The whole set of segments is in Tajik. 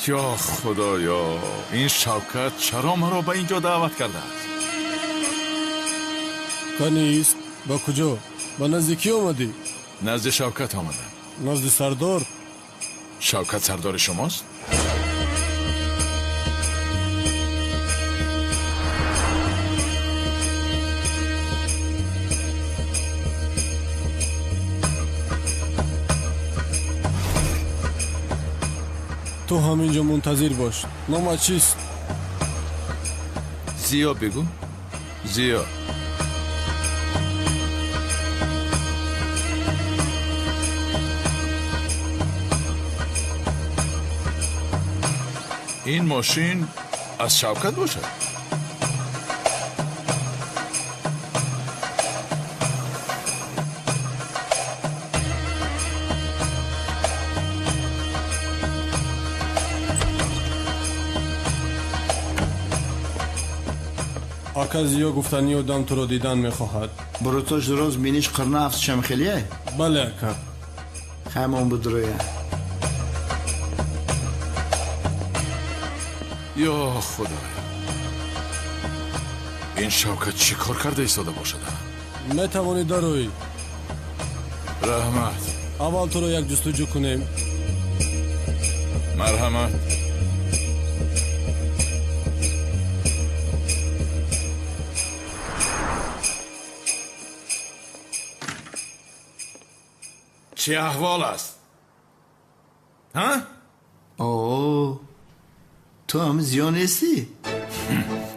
یا خدایا، این شوکت چرا مرا به اینجا دعوت کرده است؟ کنیست؟ با کجا؟ با نزدیکی آمدی؟ نزد شوکت آمدم. نزد سردار؟ شوکت سردار شماست؟ تو همینجا منتظر باش. نامت چیست؟ زیا بگو. زیا. این ماشین از شوکت باشد. آکا زیا گفتنی آدم تو رو دیدن میخواهد. برو توش درست بینیش قرنه هفت شمخلیه؟ بله آکا. همون بدرویه. یا خدا، این شوکت چی کار کرده ایستاده باشد؟ نتوانی دروی. رحمت. اول تو رو یک جستجو کنیم. مرحمت. چه احوال است؟ ها؟ اوه، تو هم زیا نیستی؟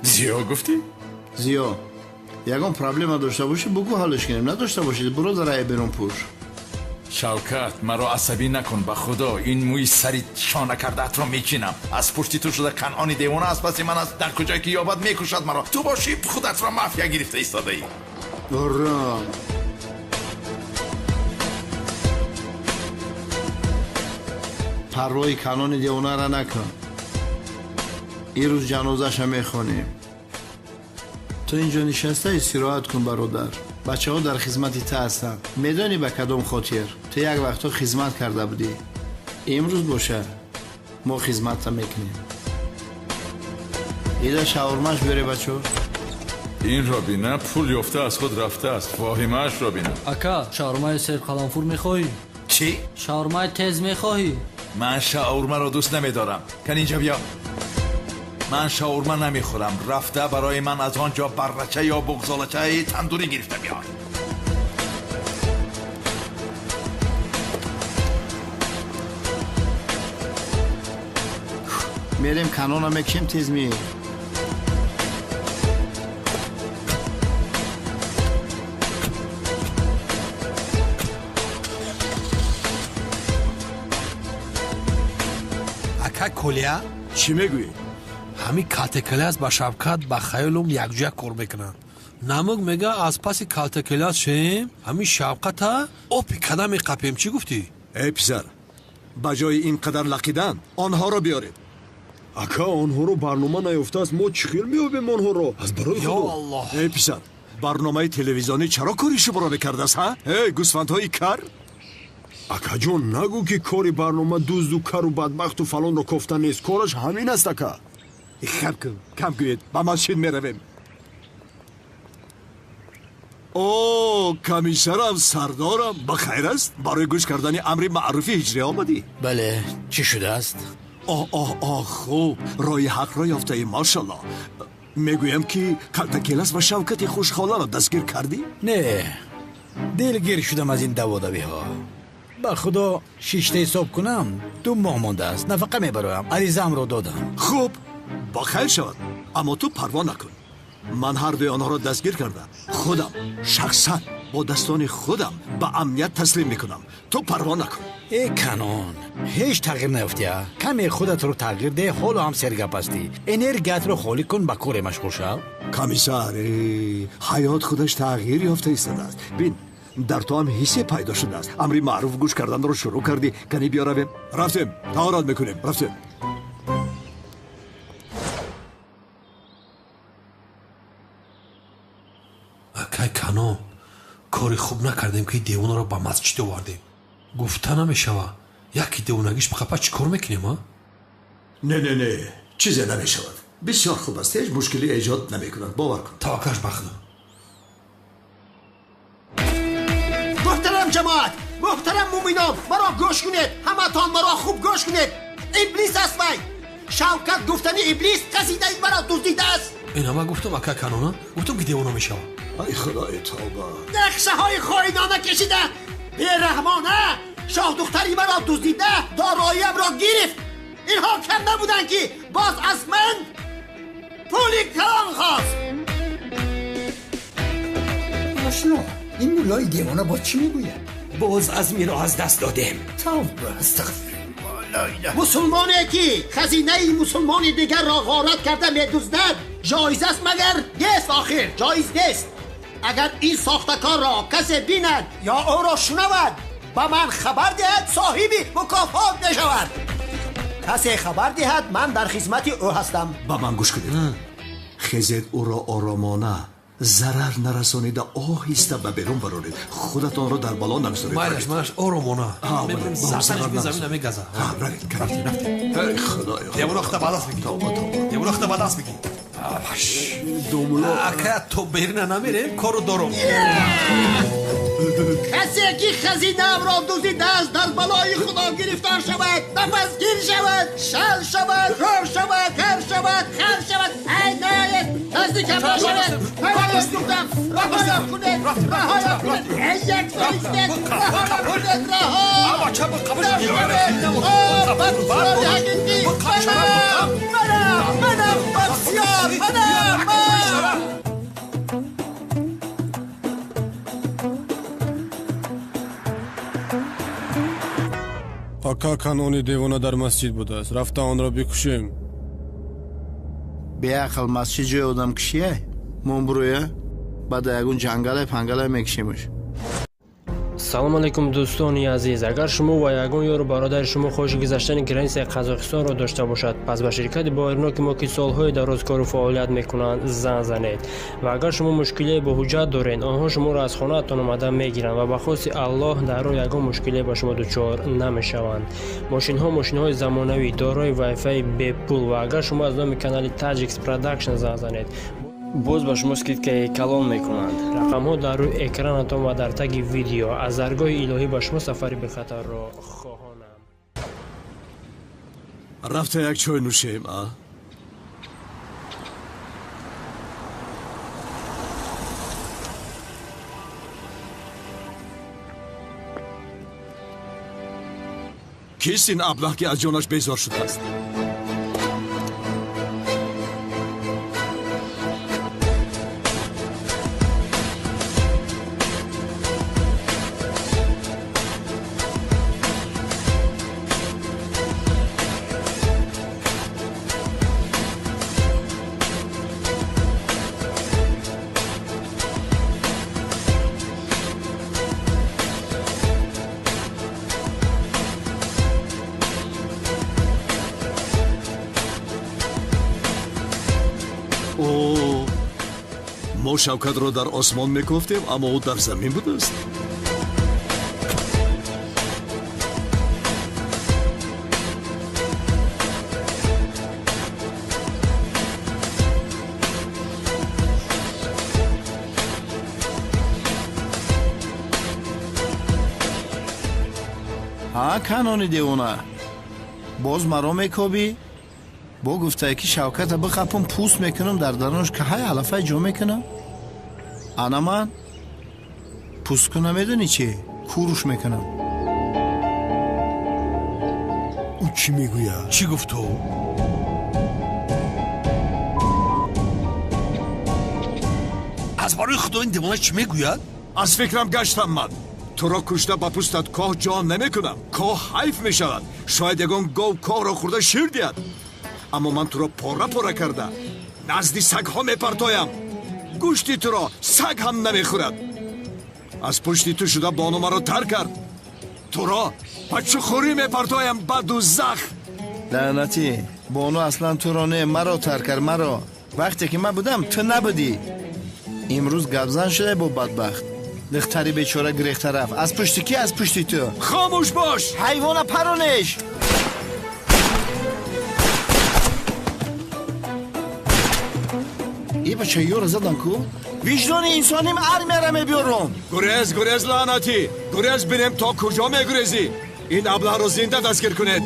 زیا گفتی؟ زیا یکم پرابلم داشته باشی بگو حالش کنیم، نداشته باشید برو درای بیرون پوش. شوکت، مرا عصبی نکن به خدا. این موی سری شانه کرده ات را میچینم. از پشتی تو شده کنعانی دیوانه است. پس من از در کجایی که یابد میکشد مرا. تو باشی خودت را مافیا گرفته ایستاده ای. برام پروای کنان دیوانه را نکن. این روز جنازش هم میخونیم. تو اینجا نشسته استراحت کن برادر. بچه ها در خدمتی تا هستن. میدانی به کدام خاطر تو یک وقتا خدمت کرده بودی. امروز باشه ما خدمت میکنیم. ایده شاورماش بره بچه ها. این را بینه پول یافته از خود رفته است. واهیمه‌اش را بینه. اکا شاورمای سر قلمفور میخواهی؟ چی؟ شاورمای تیز میخواهی؟ من شاورما را دوست نمیدارم. کن اینجا بیا. من شاورما نمیخورم. رفته برای من از آنجا برچه یا بغزالچه تندوری گرفته بیار. میریم کنان هم کم تیز می. اکا کلیا؟ چی میگویی؟ همین کالتکلاس با شبکت با خیالم یک جا کار میکنن. نمک میگه از پس کالتکلاس شیم همین شبکت ها اپی کدام قپیم. چی گفتی؟ ای پسر، بجای این قدر لقیدن آنها را بیارید. اکا آنها رو برنامه نیفته است. ما چی خیل میابیم آنها رو؟ از برای یا خدا. الله. ای پسر، برنامه تلویزیونی چرا کاری شما را بکرده است ها؟ ای گوسفندهای کر. اکا جون نگو که کاری برنامه دوز و کر و بدبخت و فلان رو کفتن نیست. کارش همین است اکا. کم گوید با مسجد میرویم. او کمیسرم سردارم بخیر است؟ برای گوش کردن امر معروفی هجری آمدی؟ بله. چی شده است؟ آه خوب، رای حق را یافته ای ماشالله. میگویم که کالتکلاس و شوکت خوشخاله را دستگیر کردی؟ نه، دلگیر شدم از این دوادوی ها. با خدا شیشته حساب کنم 2 ماه مانده است. نفقه میبرایم. عریضم رو دادم. خوب، با خیر شود، اما تو پروا نکن. من هر دوی آنها را دستگیر کردم. خودم شخصا با دستان خودم به امنیت تسلیم میکنم. تو پروا نکن. ای کنون هیچ تغییر نیفتی. کمی خودت رو تغییر ده. حالا هم سرگپ هستی. انرژیت رو خالی کن، با کار مشغول شو. کمیسر، حیات خودش تغییر یافته ایستاده است. بین در تو هم حسی پیدا شده است. امری معروف گوش کردن رو شروع کردی. کنی بیا رویم. رفتیم طهارت میکنیم. رفتیم. اکای کنون کاری خوب نکردیم که دیوانه را با مسجد آوردیم. گفته نمیشوه یکی دیوانگیش بخپا چی کار میکنیم ها؟ نه چیزی نمیشود. بسیار خوب است. هیچ مشکلی ایجاد نمیکند. باور کن. توکلش بخدا. محترم جماعت، محترم مومنان، مرا گوش کنید. همتان مرا خوب گوش کنید. ابلیس است وی. شوکت گفتنی ابلیس قصیده ای مرا دزدیده است. این همه گفتم اکا کانونا گفتم که دیوانه میشم. ای خدای توبه. نقشه های خائنانه کشیده. بیرحمانه شاه دختری مرا دزدیده، داراییم را گرفت. اینها کم نبودن که باز از من پولی کلان خواست. آشنا این مولای دیوانه با چی میگوید؟ باز از میرا از دست دادیم. توبه استغفر. مسلمانی که خزینه مسلمان دیگر را غارت کرده میدزدد جایز است مگر؟ نیست آخر، جایز نیست. اگر این ساختکار را کسی بیند یا او را شنود با من خبر دهد صاحب مکافات نشود. کسی خبر دهد من در خدمت او هستم. با من گوش کنید. خیزید او را آرامانه ضرر نرسانیده آهسته به بیرون برارید. خودتان را در بالا نگذارید. مایلش آرامانه میبریم زرسنش به زمین نمیگذه. رفتیم. ای خدایا. دیوانه اخته بعد است بگی. دیوانه اخته بعد است بگی. دوملا اکا تو بیرون نمیریم کارو دارم. کسی که خزینه‌ام را دزدیده است در بلای خدا گرفتار شود، نفسگیر شود، شل شود، رو شود، هر شود، خر شود. ای نایت نزدیکم نشود. رهایم گفتم، رهایم کنید، رهایم کنید. ای یک فرشته، رهایم کنید، رها. اما چه با قبض میگیرم؟ بدسیار حقیقی منم بدسیار منم. اکا کانونی دیوانه در مسجد بوده است. رفته آن را بکشیم. بیاقل مسجد جای آدم کشیه من برویه بعد یکون جنگل پنگل میکشیمش. سلام علیکم دوستانی عزیز. اگر شما و یگان یار برادر شما خوش گذشتن گرنس قزاقستان را داشته باشد پس به شرکت بایرناک ما که سالهای دراز کار و فعالیت میکنند زنگ زنید و اگر شما مشکلی با حجت دارین آنها شما را از خانه تان آمده میگیرند و به خواست الله در راه یگان مشکلی به شما دچار نمیشوند. ماشین های زمانوی دارای وای فای بی پول و اگر شما از نام کانال تاجیکس پروداکشن زنگ زنید باز به شما سکید که کلان میکنند. رقم ها در روی اکرانتان و در تگ ویدیو. از درگاه الهی به شما سفری به خطر را خواهانم. رفته یک چای نوشیم. کیست این ابله که از جانش بیزار شده است؟ ما شوکت را در آسمان میگفتیم اما او در زمین بوده است. ها کانونی دیوانه باز مرا میکوبی؟ با گفته که شوکت بخپم پوست میکنم در درونش که های علفه جو میکنم. انا من پوست کنم میدونی چی؟ کوروش میکنم. او چی میگوید؟ چی گفت تو؟ از برای خدا این دیوانه چی میگوید؟ از فکرم گشتم من. تو را کشته با پوستت کاه جان نمی کنم. کاه حیف می شود. شاید یکان گاو کاه را خورده شیر دید. اما من تو را پاره کرده نزدی سگ ها می پرتایم. گوشتی تو را سگ هم نمی خورد. از پشتی تو شده بانو مرا تر کرد. تو را بچه خوری می پرتایم به دوزخ. لعنتی بانو اصلا تو را نه مرا تر کرد. مرا وقتی که من بودم تو نبودی. امروز گبزن شده با بدبخت. دختری بیچاره گریخته رفت. از پشتی کی؟ از پشتی تو. خاموش باش. حیوان پرانش. бача ёра задан ку виҷдони инсоним ар мера мебиёрам. гурез лаънатӣ, гурез бинем то куҷо мегурезӣ. ин аблаҳро зинда дастгир кунед.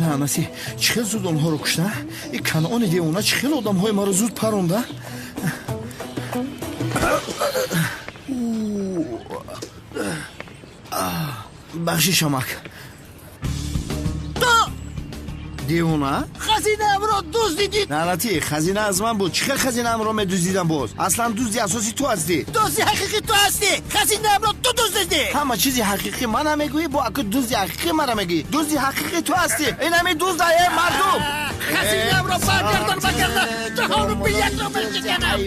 лаънатӣ чӣ хел зуд онҳоро кушта? И канони девона чӣ хел одамҳои маро зуд паронда? бахшишамак девона خزینه‌امو دزدیدی. лаънатӣ хазина аз ман буд. чӣ хел хазинаамро медуздидам боз? аслан дузди асоси ту ҳастӣ. دزدی حقیقی تو هستی. خزینه‌امو تو دزدیدی. ҳама чизи ҳақиқӣ мана мегӯӣ, бо аку дузди ҳақиқӣ мара мегӯӣ. дузди ҳақиқӣ ту ҳастӣ. ин ҳами дузда е мардум. خزینه‌امو برگردان وگرنه جهانو به یک رو بشکنم.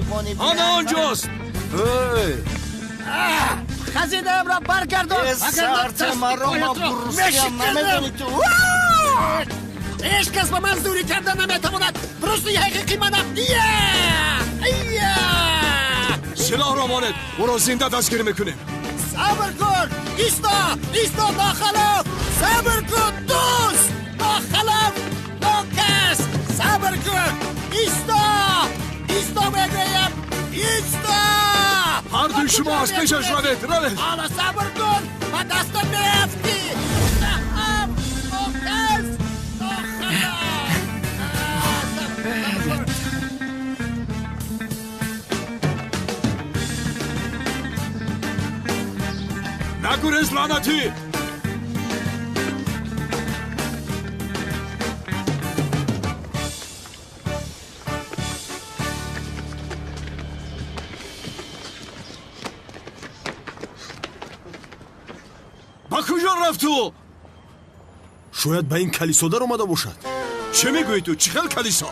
آن آنجاست. خزینه‌امو برگردان وگرنه دست پایت رو بشکنم. هیچ کس به من زوری کرده نمیتواند. برسوی حقیقی منم. سلاح را مانید، او را زنده دستگیر میکنیم. صبر کن. ایستا ناخلاف. صبر کن دوست. ناخلاف ناکس. صبر کن. ایستا میگویم. ایستا. هر دوی شما از پیشش روید. حالا صبر کن و دستم میفتی. ناخلاف ناکس. نگریز لعنتی. با کجا رفت تو؟ шояд ба ин калисо дар омада бошад. چه میگویی تو؟ چه خل کلیسا؟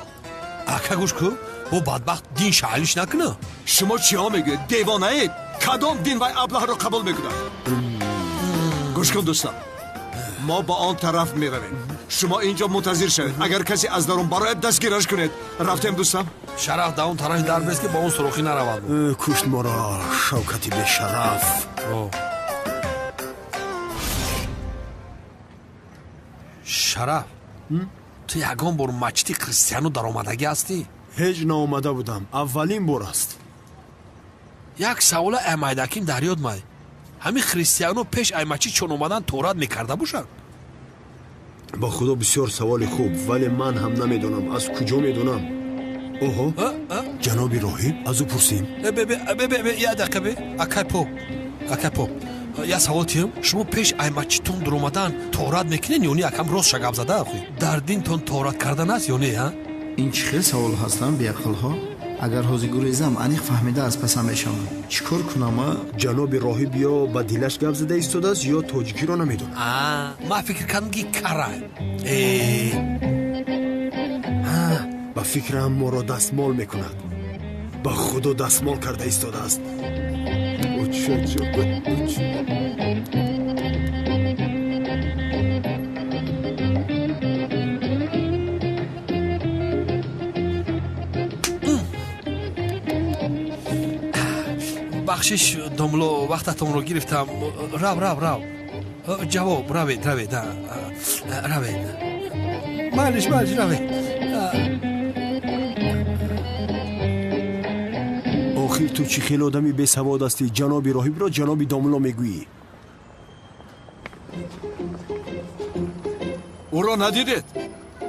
ака гӯш кӯ бо бадбахт дин шаҳалиш накуна. شما چی ها میگوید؟ دیوانه اید؟ کدام دین وی ابله را قبول میکنند؟ گوش کن دوستان، ما با آن طرف میرویم. شما اینجا منتظر شوید. اگر کسی از درون برایت دستگیرش کنید. رفتیم دوستان؟ шараф дар он тарафи дар бест ки ба он сурохӣ наравад. кушт моро шавкати бешараф. шараф ту ягон бор мачити христиану даромадагӣ ҳастӣ? ҳеҷ наомада будам. аввалин бор аст. як савола амайдаким дар ёд май. ҳамин христиану пеш аймачи чун омадан торат мекарда бошанд? ба худо бисёр саволи хуб, вале ман ҳам намедонам. аз куҷо медонам? оҳо, ҷаноби роҳиб аз ӯ пурсем. я дақиқа бе акай поп я савол тиём. шумо пеш аймачитон дуромадан торат мекунед ё не? якам рост шагаб зада ахӯ. дар динтон торат кардан аст ё не? ин чӣ хел савол ҳастанд беақлҳо? агар ҳозир гурезам аниқ фаҳмида аз пасам мешавам. чӣ кор кунам? ҷаноби роҳиб ё ба дилаш гап зада истодааст ё тоҷикиро намедонам. ман фикр кардам ки карай. ба фикрам моро дастмол мекунад. ба худо дастмол карда истодааст. бахшиш домло, вақтатонро гирифтам. рав ҷавоб равед. малиш равед. охир ту чӣ хел одами бесавод ҳастӣ? ҷаноби роҳибро ҷаноби домло мегӯӣ. او را ندیدید؟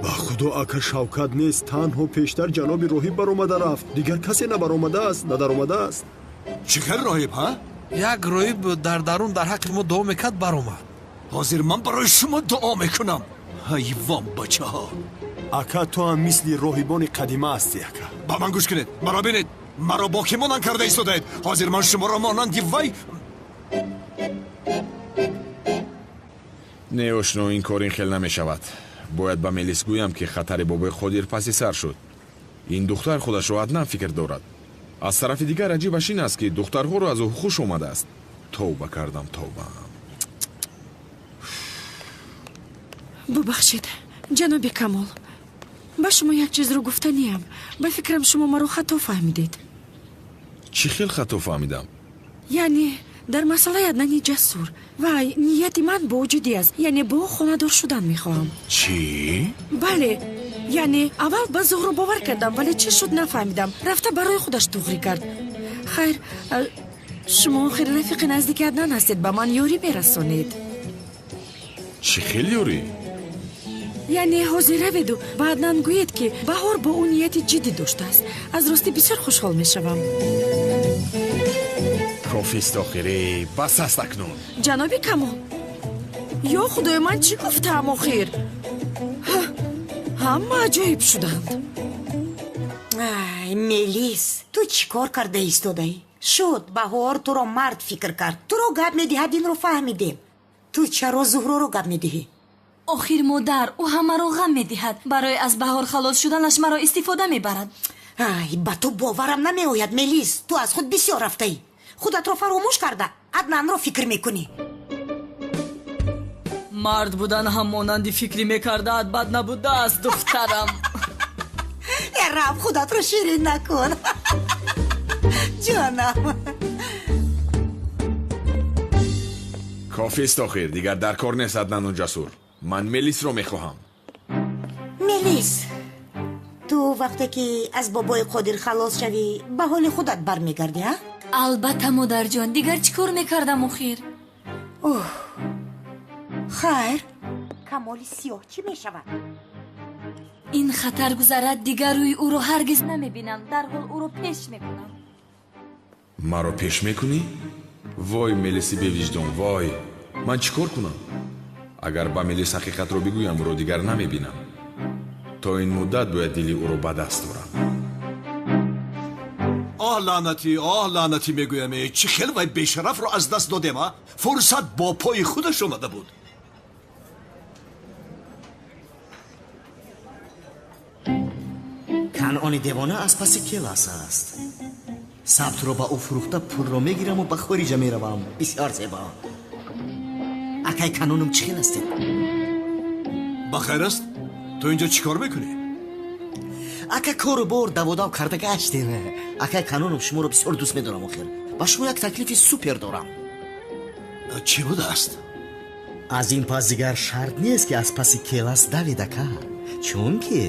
ба худо ака шавкат нест. танҳо пештар ҷаноби роҳиб баромада рафт. дигар касе набаромадааст, надаромадааст. چه خل راهب ها؟ як роҳиб дар дарун дар ҳаққи мо дуо мекард баромад. حاضر من برای شما دعا میکنم. حیوان بچه ها. ака ту ҳам мисли роҳибони қадима ҳастӣ. ака با من گوش کنید. مرا بینید. مرا با کی مانند کرده ایستادید؟ حاضر من شما را مانند وی не ошно, ин кор ин хел намешавад. бояд ба мелис гӯям ки хатари бобои Ходир паси сар шуд. ин духтар худашро аднан фикр дорад. аз тарафи дигар аҷибаш ин аст ки духтарҳоро аз ӯ хуш омадааст. товба кардам, товба. бубахшед ҷаноби камол, ба шумо як чизро гуфтаниям. ба фикрам шумо маро хато фаҳмидед. чӣ хел хато фаҳмидам? яъне дар масъалаи аднани ҷасур вай нияти ман бо вуҷуди аст, яъне бо хонадор шудан мехоҳам. чӣ? бале, яъне аввал ба зуҳро бовар кардам, вале чӣ шуд нафаҳмидам. рафта барои худаш туғрӣ кард. хайр, шумо охир рафиқи наздики аднан ҳастед, ба ман ёрӣ мерасонед. чӣ хел ёрӣ? яъне ҳозир раведу ба аднан гӯед ки баҳор бо ӯ нияти ҷиддӣ доштааст. аз ростӣ бисёр хушҳол мешавам. кофист охирӣ, бас аст акнун. ҷаноби камол, ё худои ман чӣ гуфтаам охир? ҳама аҷоиб шуданд. ай мелис, ту чӣ кор карда истодаӣ? шуд баҳор туро мард фикр кард. туро гап медиҳад, инро фаҳмидем. ту чаро зуҳроро гап медиҳӣ? охир модар, ӯ ҳамаро ғам медиҳад. барои аз баҳор халос шуданаш маро истифода мебарад. ай ба ту боварам намеояд мелис. ту аз худ бисёр рафтаӣ. худатро фаромӯш карда аднанро фикр мекунӣ. мард будан ҳам монанди фикри мекардаат бад набудааст духтарам. раб худатро ширин накун. ҷонам. кофист охир, дигар дар кор нест аднану ҷасур. ман мелисро мехоҳам. мелис, ту вақте ки аз бобои қодир халос шавӣ ба ҳоли худат бармегардӣ, а? албатта модарҷон, дигар чӣ кор мекардам охир? хайр, камоли сиёҳ чӣ мешавад? ин хатар гузарад, дигар рӯи ӯро ҳаргиз намебинам. дарҳол ӯро пеш мекунам. маро пеш мекунӣ? вой мелиси бевиҷдон, вой. ман чӣ кор кунам? агар ба мелис ҳақиқатро бигӯям, ӯро дигар намебинам. то ин муддат бояд дили ӯро ба даст дорам. оҳ лаънатӣ мегӯям, чӣ хел вай бешарафро аз даст додем, а? фурсат бо пои худаш омада буд. канъони девона аз паси келас аст. сабтро ба ӯ фурӯхта пулро мегираму ба хориҷа меравам. бисёр зебо. акай канунум чӣ хел астед? ба хайр аст? ту инҷо чӣ кор мекунӣ? ака кору бор даводав карда гаштем. акай канунум шуморо бисёр дӯст медорам. охир ба шумо як таклифи супер дорам. чӣ будааст? аз ин пас дигар шарт нест ки аз паси келас давед ака. чунки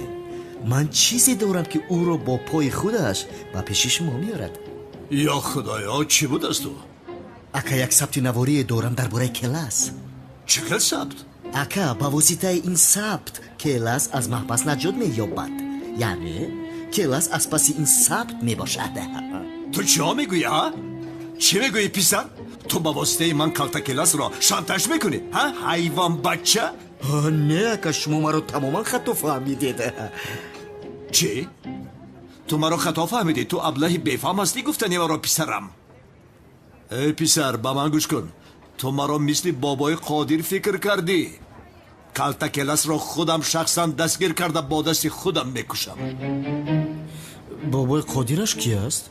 ман чизе дорам ки ӯро бо пои худаш ба пеши шумо меорад. ё худоё, чӣ будааст ӯ? ака як сабти наворие дорам дар бораи келас. чӣ хел сабт? ака ба воситаи ин сабт келас аз маҳбас наҷот меёбад. яъне келас аз паси ин сабт мебошад. ту чиҳо мегӯӣ, а? чӣ мегӯӣ писар? ту ба воситаи ман калта келасро шантаж мекунӣ, а? ҳайвон бача? не ака, шумо маро тамоман хато фаҳмидед. чӣ? ту маро хато фаҳмидӣ? ту аблаҳи бефаҳм ҳастӣ гуфтани маро писарам? эй писар, ба ман гӯш кун. ту маро мисли бобои қодир фикр кардӣ. калта келасро худам шахсан дастгир карда бо дасти худам мекушам. бобои қодираш кӣ аст?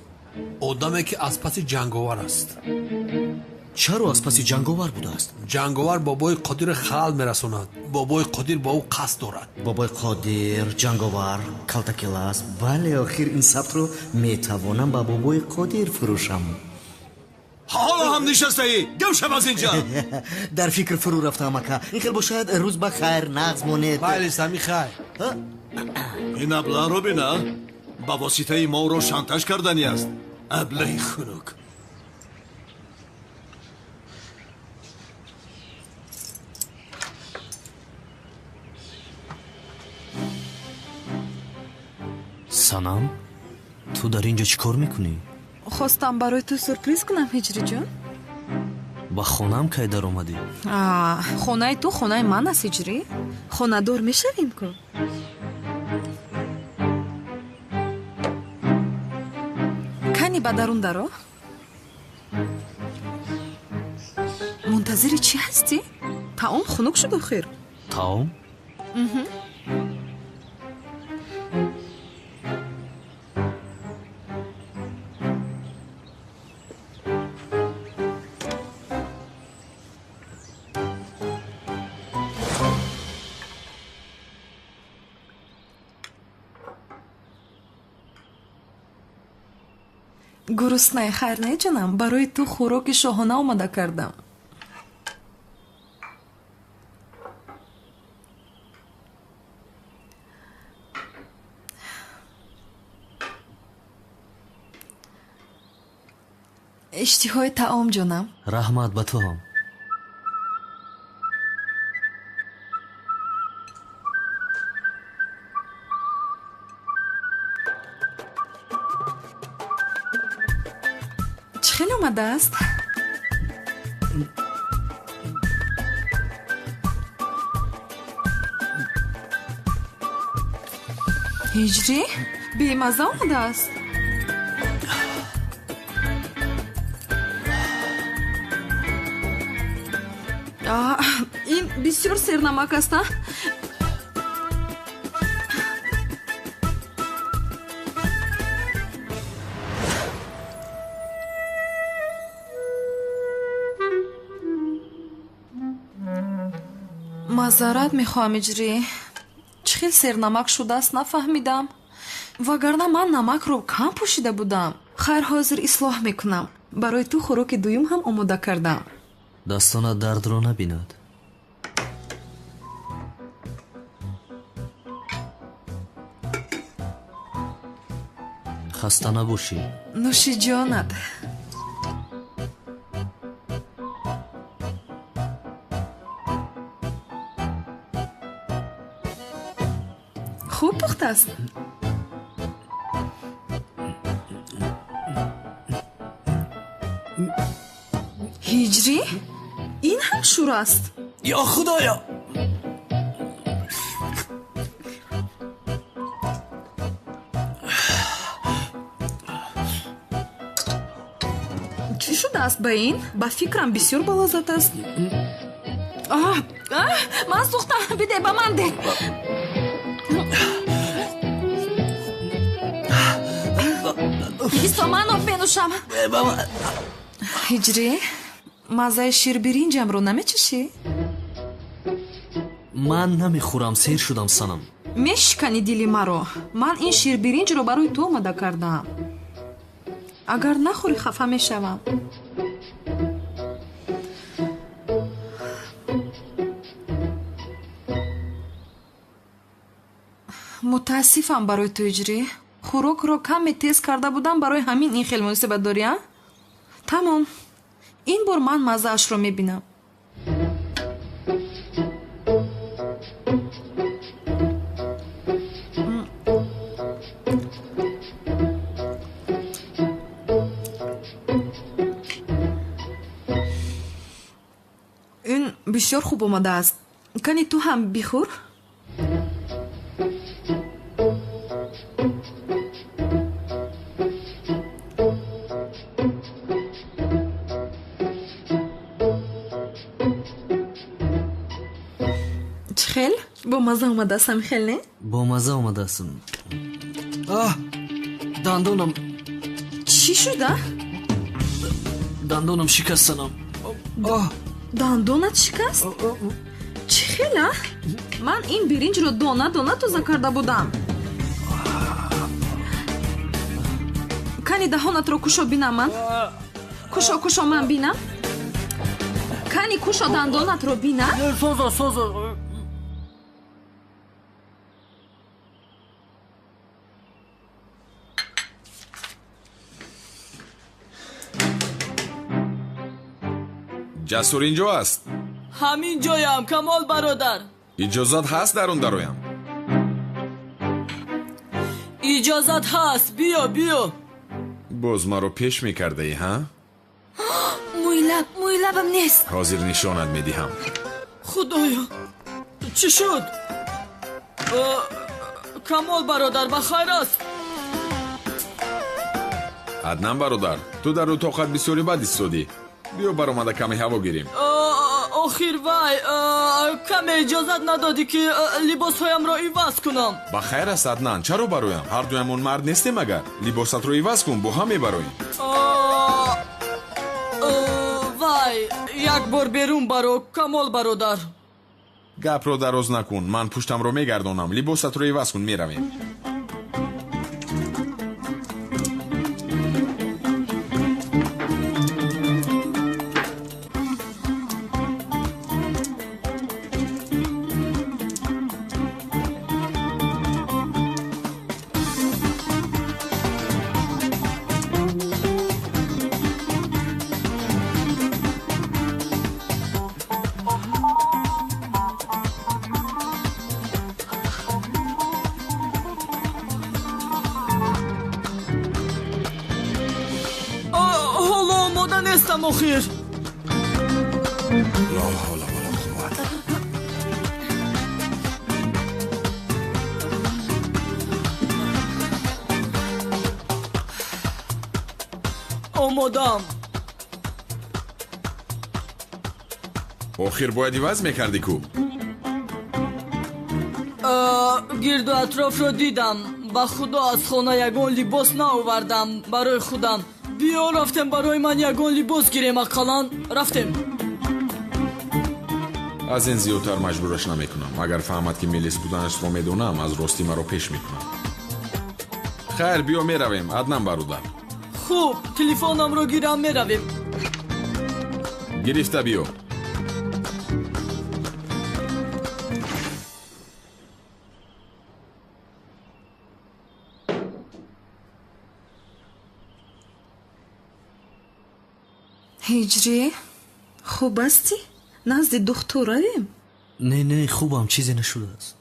одаме ки аз паси ҷанговар аст. чаро аз паси ҷанговар будааст? ҷанговар бобои қодир хал мерасонад. бобои қодир ба ӯ қасд дорад. бобои қодир, ҷанговар, калтакелас. бале, охир ин сабтро метавонам ба бобои қодир фурӯшам. ҳоло ҳам нишастаӣ? гӯшам аз инҷа. дар фикр фурӯ рафтам ака. ин хел бошад рӯз ба хайр, нағз монед. байле сами хайр. ин аблаҳро бина, ба воситаи моро шантаж кардани аст. аблаҳи хунук. санам, ту дар инҷо чӣ кор мекунӣ? хостам барои ту сюрприз кунам ҳиҷриҷон. ба хонам кай даромадӣ? хонаи ту хонаи ман аст ҳиҷрӣ. хонадор мешавем ку. кани ба дарун даро. мунтазири чӣ ҳастӣ? таом хунук шуд охир. таом? гуруснае хайр не ҷонам, барои ту хӯроки шоҳона омода кардам. иштиҳои таом ҷонам. раҳмат ба ту ҳам. чӣ хел омадааст? ҳиҷрӣ бемазза омадааст. ин бисёр сернамак аст. мазарат мехоҳам иҷрӣ. чӣ хел сернамак шудааст нафаҳмидам. вагарна ман намакро кам пӯшида будам. хайр, ҳозир ислоҳ мекунам. барои ту хӯроки дуюм ҳам омода кардам. дастонат дардро набинад. хаста набошӣ. нӯши ҷонат. хуб пухтааст. ҳиҷрӣ ин ҳам шур аст. ё худоё! чӣ шудааст ба ин? ба фикрам бисёр балозат аст. ман сӯхтам. биде ба ман де. исо ман об менӯшам. ҳиҷрӣ маззаи ширбиринҷамро намечишӣ? ман намехӯрам, сер шудам санам. мешикани дили маро. ман ин ширбиринҷро барои ту омода кардам. агар нахӯрӣ хафа мешавам. мутаассифам барои ту иҷрӣ. хӯрокро каме тез карда будам, барои ҳамин ин хел муносибат дорӣ. тамом. ин бор ман маззаашро мебинам. ин бисёр хуб омадааст. кани ту ҳам бихӯр. хел бо мазза омадааст. ҳами хел не? бо мазза омадааст. дандонам. чӣ шуда? дандонам шикаст санам. дандонат шикаст? чӣ хела? ман ин биринҷро дона дона тоза карда будам. кани даҳонатро кушо бинам ман. кушо ман бинам. кани кушо дандонатро бина. соза. ҷасур инҷо аст. ҳамин ҷоям, Камол бародар. иҷозат ҳаст дар он дароям? иҷозат ҳаст. биё. боз маро пеш мекардаӣ, ҳа? мӯйлабам нест. ҳозир нишонат медиҳам. худоё, чӣ шуд? Камол бародар, ба хайр аст? аднан бародар, ту дар утоқат бисёри бад истодӣ. биё баромада каме ҳаво гирем. охир вай каме иҷозат надодӣ ки либосҳоямро иваз кунам. ба хайр аст Аднан, чаро бароям? ҳардуямон мард нестем агар? либосатро иваз кун, бо ҳам мебароем. вай як бор берун баро, Камол бародар. гапро дароз накун, ман пуштамро мегардонам. либосатро иваз кун, меравем. رفتم آخر. لا حول ولا قوت. آمادم. آخر باید عوض میکردی کو؟ گرد و اطراف رو دیدم. با خدا از خانه یگان لباس نآوردم برای خودم. بیا رفتم برای من یگان لباس گیریم اقلان. رفتم. از این زیادتر مجبورش نمیکنم. اگر فهمد که میلیس بودنش رو میدونم از راستی مرا پیش میکنم. خیر بیا میرویم. عدنان برادر. خوب تلفنم رو گیرم میرویم. گرفته بیا. هجری خوب هستی؟ نزد دکتر رویم؟ نه خوبم، چیزی نشده است.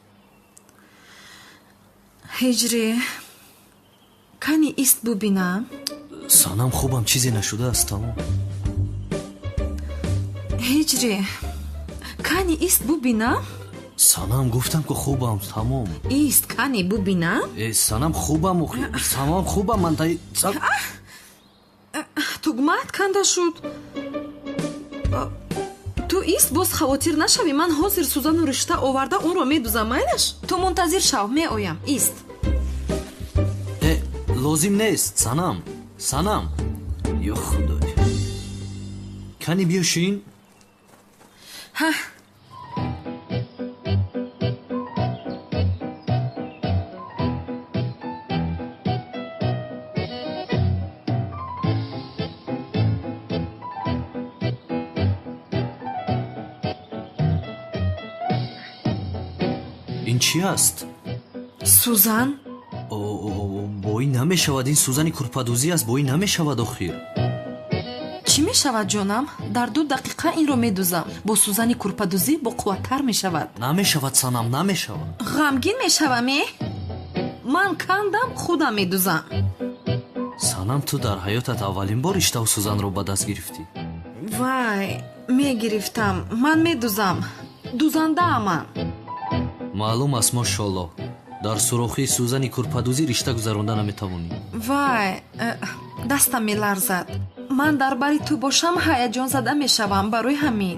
هجری کانی ایست ببینم. سانم خوبم، چیزی نشده است. تمام. هجری کانی ایست ببینم. سانم گفتم که خوبم. تمام. ایست کانی ببینم. سانم خوبم. تمام خوبم. من تایی тугмат канда шуд. ту ист боз хавотир нашавӣ. ман ҳозир сузану ришта оварда онро медузам. майлаш ту мунтазир шав. меоям. ист. лозим нест. санам ё худоё. кани биёшин. ҳа ин чӣ аст? сузан. бо ин намешавад. ин сузани курпадӯзӣ аст. бо ин намешавад. охир чӣ мешавад ҷонам? дар 2 дақиқа инро медузам. бо сузани курпадӯзӣ боқувваттар мешавад. намешавад санам, намешавад. ғамгин мешавам. ман кандам, худам медузам. санам, ту дар ҳаётат аввалин бор иштаву сузанро ба даст гирифтӣ? вай мегирифтам. ман медузам. дузандаам ман. маълум аст мошолло. дар сурохии сузани курпадӯзӣ ришта гузаронда наметавонӣ. вай дастам меларзад. ман дар бари ту бошам ҳаяҷон зада мешавам. барои ҳамин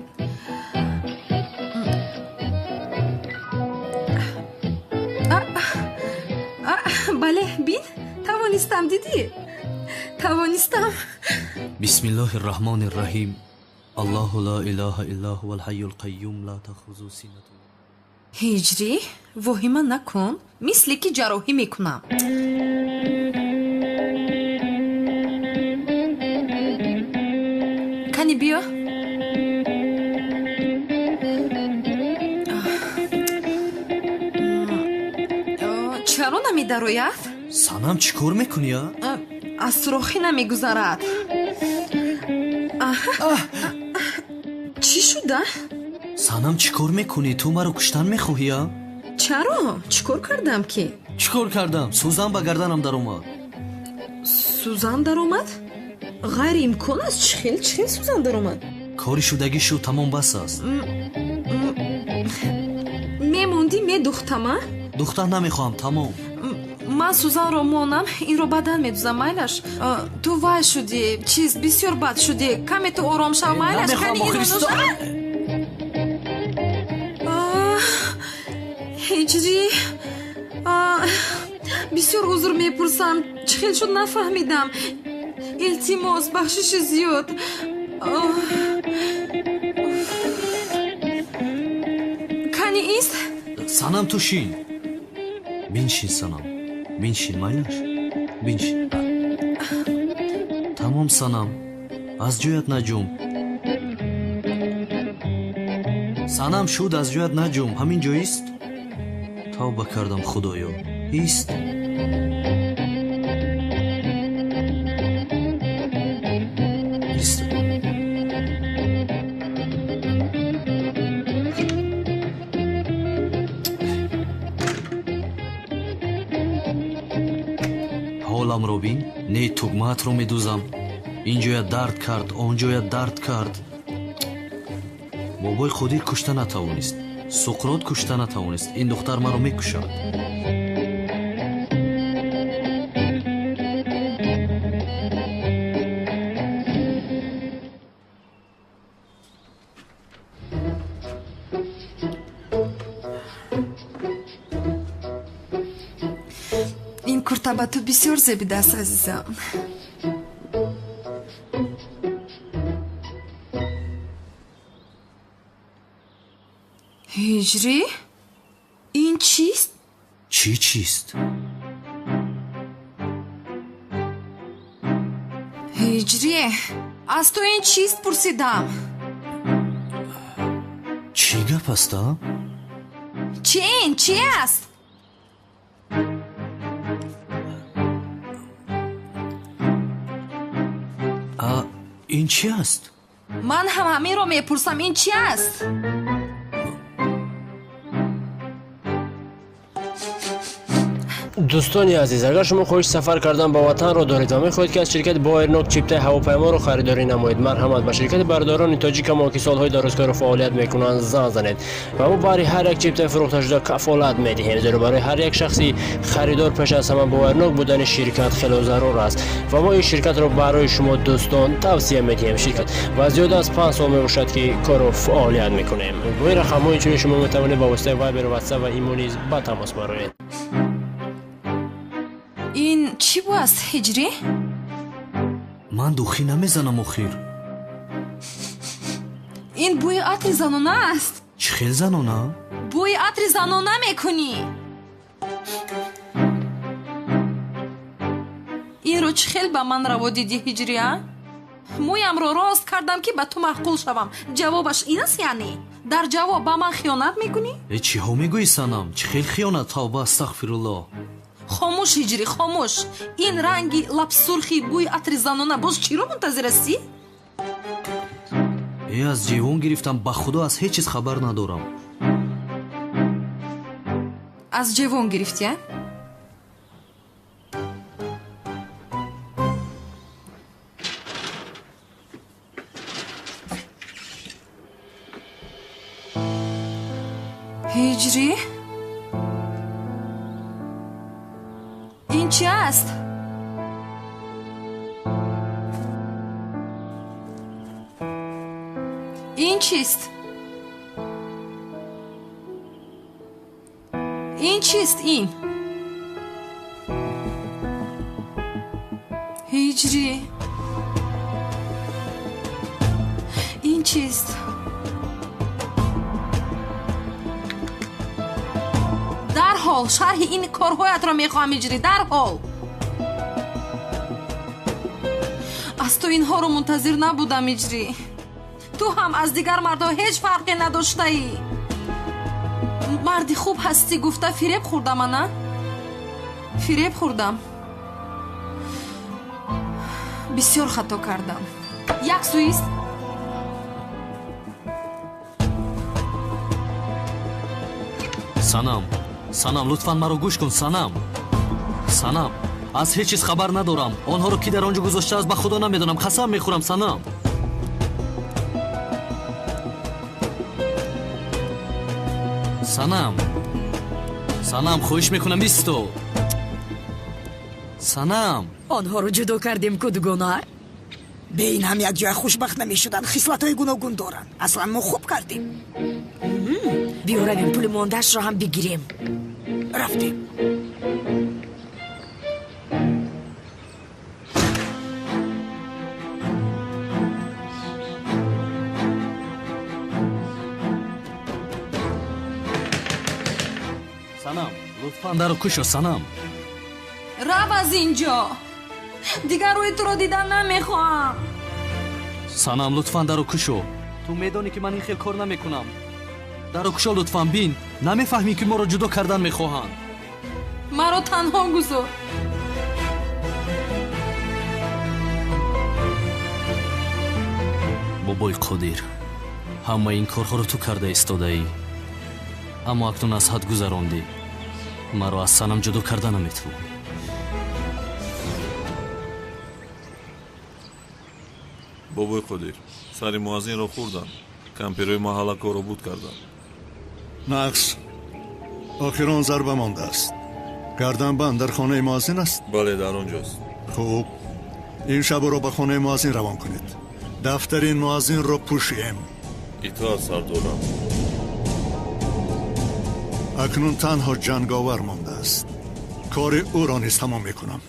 бале бин тавонистам. дидӣ? тавонистам. бисмиллоҳи раҳмони раҳим. аллоҳу ла илаҳа илла ҳувал ҳайюл қайюм ла таъхузуҳу синатун. ҳиҷрӣ воҳима накун. мисли ки ҷарроҳӣ мекунам. кани биё. чаро намедарояд? санам чӣ кор мекунӣ? аз сурохӣ намегузарад. чӣ шуда? санам чӣ кор мекунӣ? ту маро куштан мехоҳӣ? чаро? чӣ кор кардам ки? чӣ кор кардам? сузан ба гарданам даромад. сузан даромад? ғайриимкон аст. чӣ хел сузан даромад? кори шудагӣ шуд. тамом бас аст. мемондӣ медухтама? духтан намехоҳам. тамом. ман сузанро монам. инро бадан медузам. майлаш ту вай шудӣ. чиз бисёр бад шудӣ. каме ту ором шав. майлаш кани инро ҳиҷрӣ бисёр узр мепурсам. чӣ хел шуд нафаҳмидам. илтимос бахшиши зиёд. кани ист. санам ту шин. биншин санам. биншин майлаш. биншин. тамом санам. аз ҷоят наҷум. санам шуд. аз ҷоят наҷум. ҳамин ҷоист? тавба кардам худоё. ист. ист. ҳоламро бин. не тугмаатро медузам. инҷоя дард кард, онҷоя дард кард. бобои қодир кушта натавонист, суқрот кушта натавонист. ин духтар маро мекушад. ин курта ба ту бисёр зебидааст азизам. ҳиҷрӣ, ин чист? чӣ чист? ҳиҷрӣ, аз ту ин чист пурсидам. чӣ гап аста? чӣ ин чӣ аст? ин чӣ аст? ман ҳам ҳаминро мепурсам, ин чӣ аст? дӯстони азиз, агар шумо хоҳиши сафар кардан ба ватанро доред ва мехоҳед ки аз ширкати Боернок чиптаи ҳавопайморо харидорӣ намоед, марҳамат ба ширкати бардорони тоҷикамо ки солҳои дарозкор фаъолият мекунанд занг занед ва мо баҳри ҳар як чиптаи фурӯхташуда кафолат медиҳем, зеро барои ҳар як шахси харидор пеш аз ҳама Боернок будани ширкат хело зарур аст ва мо ин ширкатро барои шумо дӯстон тавсия медиҳем. Ширкат ва зиёда аз 5 сол мебошад ки кору фаъолият мекунем. бо ин рақамҳо инчунин шумо метавонед ба воситаи Вайбер, ватсап ва имо низ ба тамос бароед. ин чӣ бу аст ҳиҷрӣ? ман духӣ намезанам охир. ин бӯи атри занона аст. чӣ хел занона? бӯи атри занона мекунӣ. инро чӣ хел ба ман раво дидӣ ҳиҷрия? мӯямро рост кардам ки ба ту маъқул шавам. ҷавобаш ин аст яъне? дар ҷавоб ба ман хиёнат мекунӣ? чиҳо мегӯӣ санам? чӣ хел хиёнат? тавба, астағфируллоҳ. хомӯш ҳиҷрӣ, хомӯш. ин ранги лабсурхи бӯи атри занона боз чиро мунтазир астӣ? аз ҷивон гирифтам, ба худо аз ҳеҷ чиз хабар надорам. аз ҷевон гирифтия? ҳиҷрӣ, ин чӣ аст? ин чист? ин чист ин? ҳиҷрӣ, ин чист? дарҳол шарҳи ин корҳоятро мехоҳам ҳиҷрӣ, дарҳол. аз ту инҳоро мунтазир набудам ҳиҷрӣ. ту ҳам аз дигар мардҳо ҳеҷ фарқе надоштаӣ. марди хуб ҳастӣ гуфта фиреб хӯрдам ана? фиреб хӯрдам. бисёр хато кардам. як сӯист? санам, санам, лутфан маро гӯш кун. санам, санам, аз ҳеҷ чиз хабар надорам. онҳоро ки дар он ҷо гузоштааст ба худо намедонам. қасам мехӯрам. санам, санам, санам, хоҳиш мекунам исто. санам, онҳоро ҷудо кардем ку дугона. бе ин ҳам якҷоя хушбахт намешуданд. хислатҳои гуногун доранд. аслан мо хуб кардем. биё равем, пули мондаашро ҳам бигирем. рафтем. санам, лутфан дару кушо. санам, рав аз ин ҷо. дигар рӯи туро дидан намехоҳам. санам, лутфан дару кушо. ту медонӣ ки ман ин хел кор намекунам. дару кушо лутфан. бин, намефаҳмӣ ки моро ҷудо кардан мехоҳанд. маро танҳо гузор. бобои қодир, ҳамаи ин корҳоро ту карда истодаӣ, аммо акнун аз ҳад гузарондӣ. маро аз санам ҷудо карда наметавонӣ. бобои қодир, сари муаззинро хурданд, кампирои маҳаллакоро буд карданд. нақс охир он зарба мондааст. гарданбанд дар хонаи муаззин аст? бале, дар онҷост. хуб, ин шабро ба хонаи муаззин равон кунед. дафтари муаззинро пӯшем. итоат сардорам. акнун танҳо ҷанговар мондааст. кори ӯро низ тамом мекунам.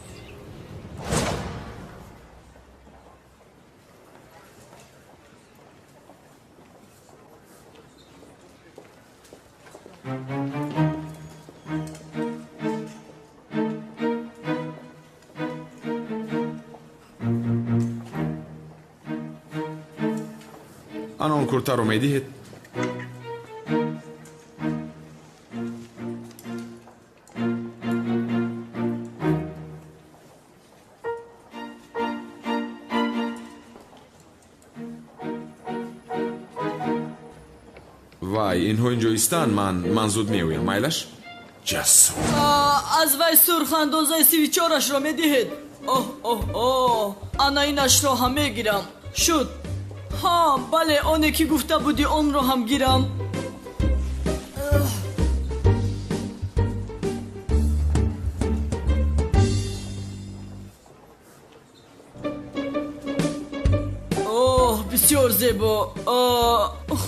анон куртаро медиҳед? вай инҳо инҷо истанд, ман зуд меоям, майлаш? ҷасур. аз вай сурхандозаи 34-ашро медиҳед? ана инашро ҳам мегирам. шуд. ҳа, бале, оне ки гуфта будӣ онро ҳам гирам. бисёр зебо.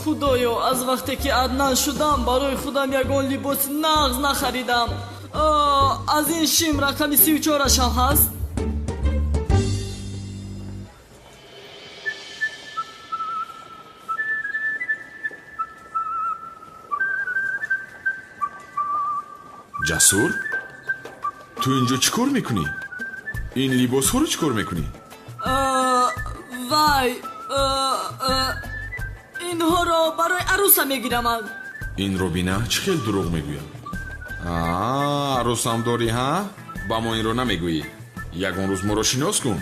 худоё, аз вақте ки аднан шудам барои худам ягон либоси нағз нахаридам. аз ин шим рақами 34-ашам ҳаст? ҷасур, ту инҷо чӣ кор мекунӣ? ин либосҳоро чӣ кор мекунӣ? вай, инҳоро барои арӯса мегирамам. инро бина, чӣ хел дурӯғ мегӯям. арӯсам дорӣ, ҳа? ба мо инро намегӯӣ. ягон рӯз моро шинос кун.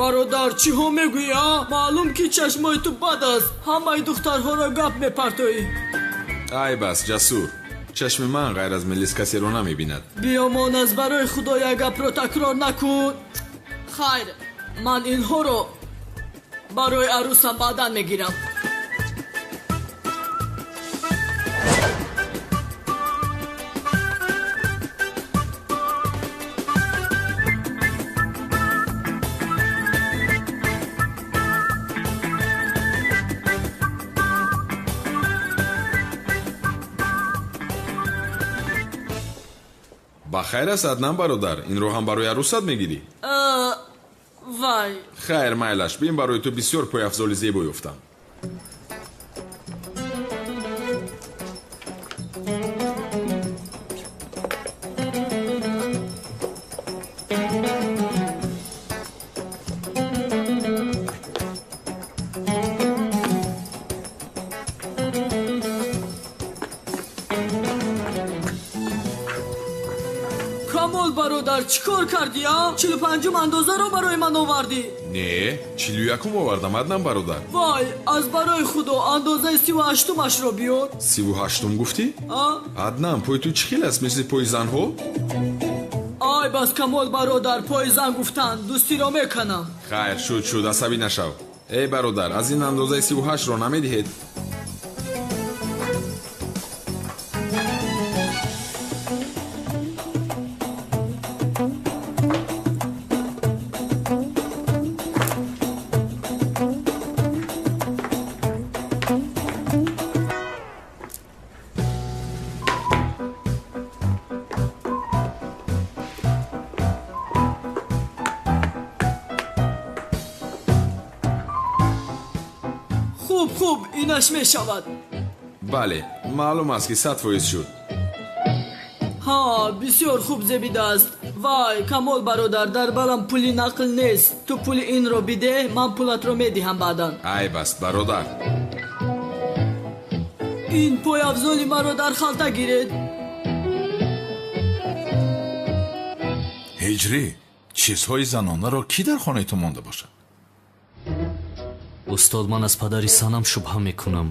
бародар, чиҳо мегӯӣ? маълум ки чашмои ту бад аст. ҳамаи духтарҳоро гап мепартоӣ. ай бас, Ҷасур, чашми ман ғайр аз Мелис касеро намебинад. биёмон, аз барои худо як гапро такрор накун. хайр, ман инҳоро барои арӯсам баъдан мегирам. ба хайр аст Аднан бародар, инро ҳам барои арӯсат мегирӣ? вай. хайр, майлаш, бин барои ту бисёр пойафзоли зебо ёфтам. камол бародар, чӣ кор кардӣ? 45 андозаро барои ман овардӣ? не, 41 овардам, Аднан бародар. вай, аз барои худо андозаи 38-ашро биёр. 38 гуфтӣ? Аднан, пои ту чӣ хел аст, мисли пои занҳо? ай бас, камол бародар, пои зан гуфтанд, дӯстиро меканам. хайр, шуд, асабӣ нашав. эй бародар, аз ин андозаи 38ро намедиҳед? хуб, инаш мешавад. бале, маълум аст ки 100% шуд. ҳа, бисёр хуб зебидааст. вай, камол бародар, дар балам пули нақл нест. ту пули инро биде, ман пулатро медиҳам баъдан. ай бас, бародар. ин пойафзоли маро дар халта гиред. ҳиҷрӣ, чизҳои занонаро кӣ дар хонаи ту монда бошад? устод, ман аз падари санам шубҳа мекунам.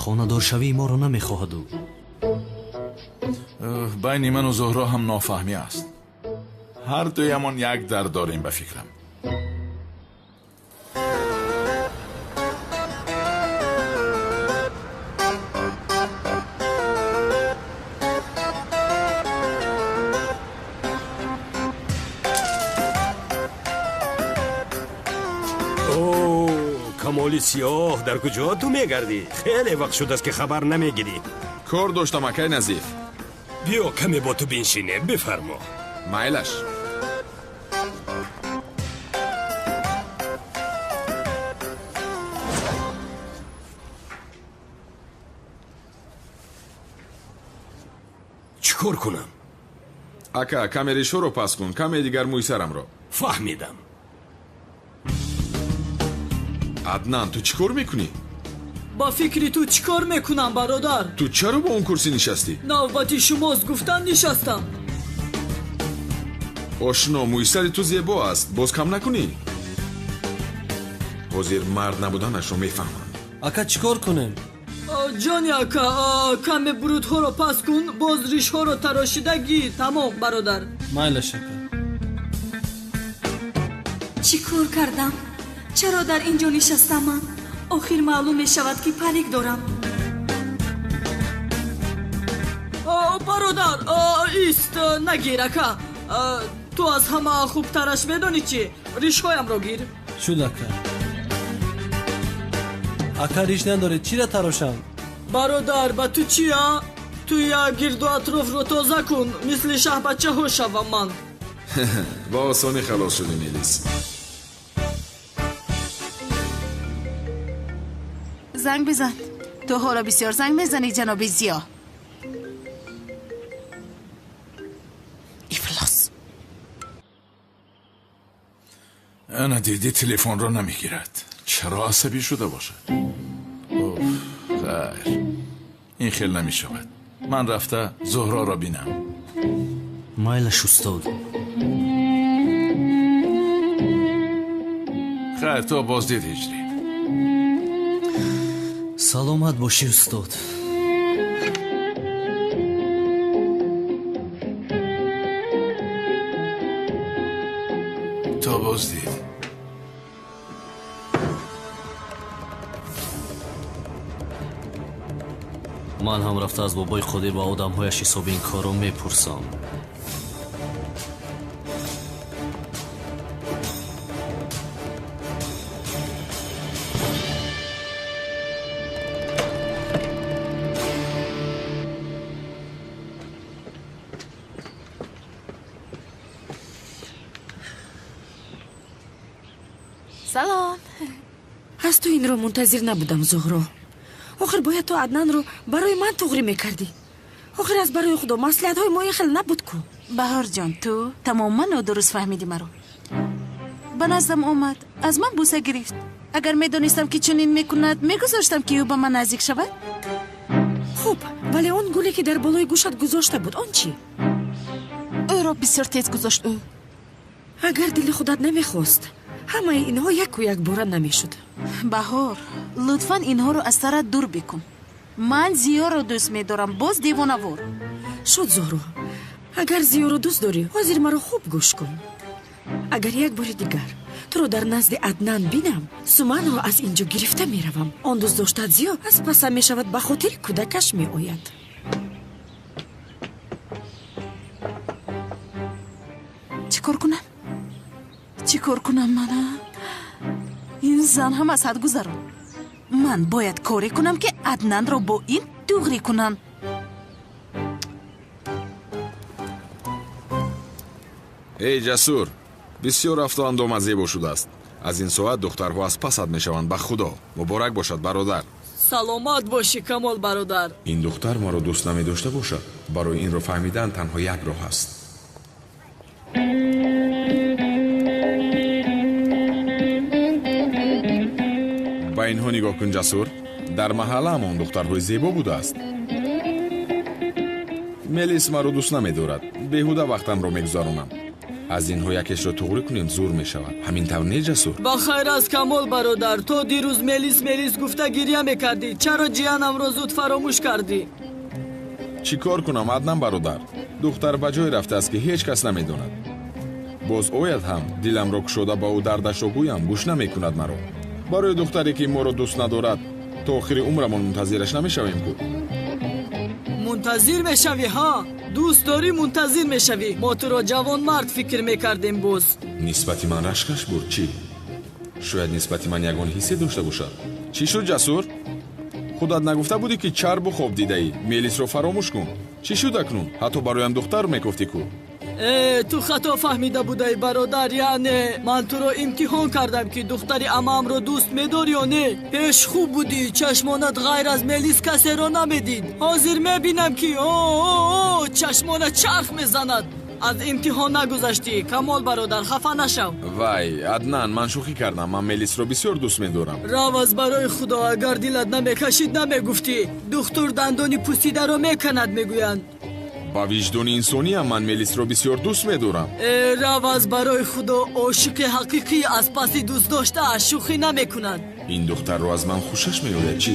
хонадоршавии моро намехоҳаду. байни ману зуҳро ҳам нофаҳмӣ аст. ҳар дуямон як дард дорем ба фикрам. سوالی سیاه در کجا تو میگردی؟ خیلی وقت شده است که خبر نمیگیری. کار داشتم اکای نظیف. بیا کمی با تو بنشینه، بفرما. مایلش. چیکار کنم؟ اکا کمی ریشو رو پس کن، کمی دیگر موی سرم رو. فهمیدم. عدنان تو چیکار میکنی؟ با فکری تو چیکار میکنم برادر؟ تو چرا با اون کرسی نشستی؟ نوبتی شماست گفتن نشستم. آشنا موی سری تو زیبا است، باز کم نکنی؟ وزیر مرد نبودنش رو میفهمم. اکا چیکار کنیم؟ جانی اکا کمی برودها رو پس کن، باز ریش ها رو تراشیده گیر. تمام برادر. مایلش اکا. چی کار کردم؟ چرا در اینجا نشستم من؟ آخر معلوم می شود که پنیک دارم. برادر ایست نگیر اکا. تو از همه خوب ترش میدونی چی؟ ریش هایم رو گیر. شد اکا. اکا ریش نداره چی را تراشم؟ برادر با تو چیه؟ تو یا گرد و اطراف رو تازه کن، مثل شه بچه ها شوم من. با آسانی خلاص شدی میلیس. زنگ بزن. تو حالا بسیار زنگ میزنی جناب زیا. افلاس. انا دیدی تلفن رو نمیگیرد. چرا عصبی شده باشه؟ اوف خیر، این خیلی نمیشود. من رفته زهرا را بینم. مایلش استاد. خیر تو بازدید هجری. سلامت باشی استاد. تو بازدید. من هم رفته از بابای خودی با آدم هایش حساب این کار رو میپرسم. سلام. از تو این رو منتظر نبودم زهرا. آخر باید تو عدنان رو برای من تغری میکردی. آخر از برای خدا مصلحت های ما خیلی نبود کو. بهار جان تو تماما درست فهمیدی مرا. به نزدم آمد از من بوسه گرفت. اگر میدونستم که چنین میکند میگذاشتم که او به من نزدیک شود. خوب ولی اون گلی که در بالای گوشت گذاشته بود اون چی؟ او را بسیار تیز گذاشت او. اگر دل خودت نمیخواست همه اینها یک و یک باره نمیشد. بهار لطفا اینها رو از سرت دور بکن. من زیا رو دوست میدارم، باز دیوانه‌وار. شد زهرا، اگر زیا رو دوست داری حاضر مرا خوب گوش کن. اگر یک بار دیگر تو رو در نزد عدنان بینم سومن رو از اینجا گرفته میروم. آن دوست داشتد زیا از پسم میشود به خاطر کودکش میآید. چیکار کنم من؟ این زن هم از حد گذران. من باید کاری کنم که عدنان رو با این دوغری کنم. ای جسور، بسیار رفتارم دومزه شده است. از این ساعت دخترها از پسد میشوند. به خدا مبارک باشد برادر. سلامت باشی کمال برادر. این دختر ما رو دوست نمی داشته باشد. برای این رو فهمیدن تنها یک راه است. با اینها نگاه کن جسور. در محله هم اون دخترهای زیبا بوده است. ملیس ما رو دوست نمی دارد. بیهوده وقتم رو میگذارونم. از اینها یکیش رو تغری کنیم زور می شود. همین طور نه جسور؟ با خیر از کمال برادر. تو دیروز ملیس گفته گریه میکردی. چرا جیانم رو زود فراموش کردی؟ چی کار کنم عدنان برادر؟ دختر به جای رفته است که هیچ کس نمی داند. باز اوید هم دلم رو کشوده با او دردش رو گویم گوش نمی کند مرا. برای دختری که ما رو دوست ندارد تا آخر عمرمون منتظرش نمیشویم کو؟ منتظر میشوی ها؟ دوست داری منتظر میشوی؟ ما تو را جوان مرد فکر میکردیم. باز نسبتی من رشکش بود چی؟ шояд нисбати ман ягон ҳиссе дошта бошад. чӣ шуд ҷасур? худат нагуфта будӣ ки чарбу хоб дидаӣ? мелисро фаромӯш кун. чӣ шуд акнун? ҳатто бароям духтар мекуфтӣ ку? ту хато фаҳмида будаи бародар, яъне ман туро имтиҳон кардам ки духтари амаамро дӯст медорӣ ё не. пеш хуб будӣ, чашмонат ғайр аз Мелис касеро намедид. ҳозир мебинам ки чашмонат чарх мезанад. аз имтиҳон нагузаштӣ. Камол бародар, хафа нашав. вай Аднан, ман шӯхӣ кардам. ман Мелисро бисёр дӯст медорам. раваз, барои худо, агар дилат намекашид намегуфтӣ. духтур дандони пусидаро меканад мегӯянд. ба виҷдони инсониям ман Мелисро бисёр дӯст медорам. раваз, барои худо, ошиқи ҳақиқӣ аз паси дӯст доштааш шӯхӣ намекунад. ин духтарро аз ман хушаш меояд чӣ?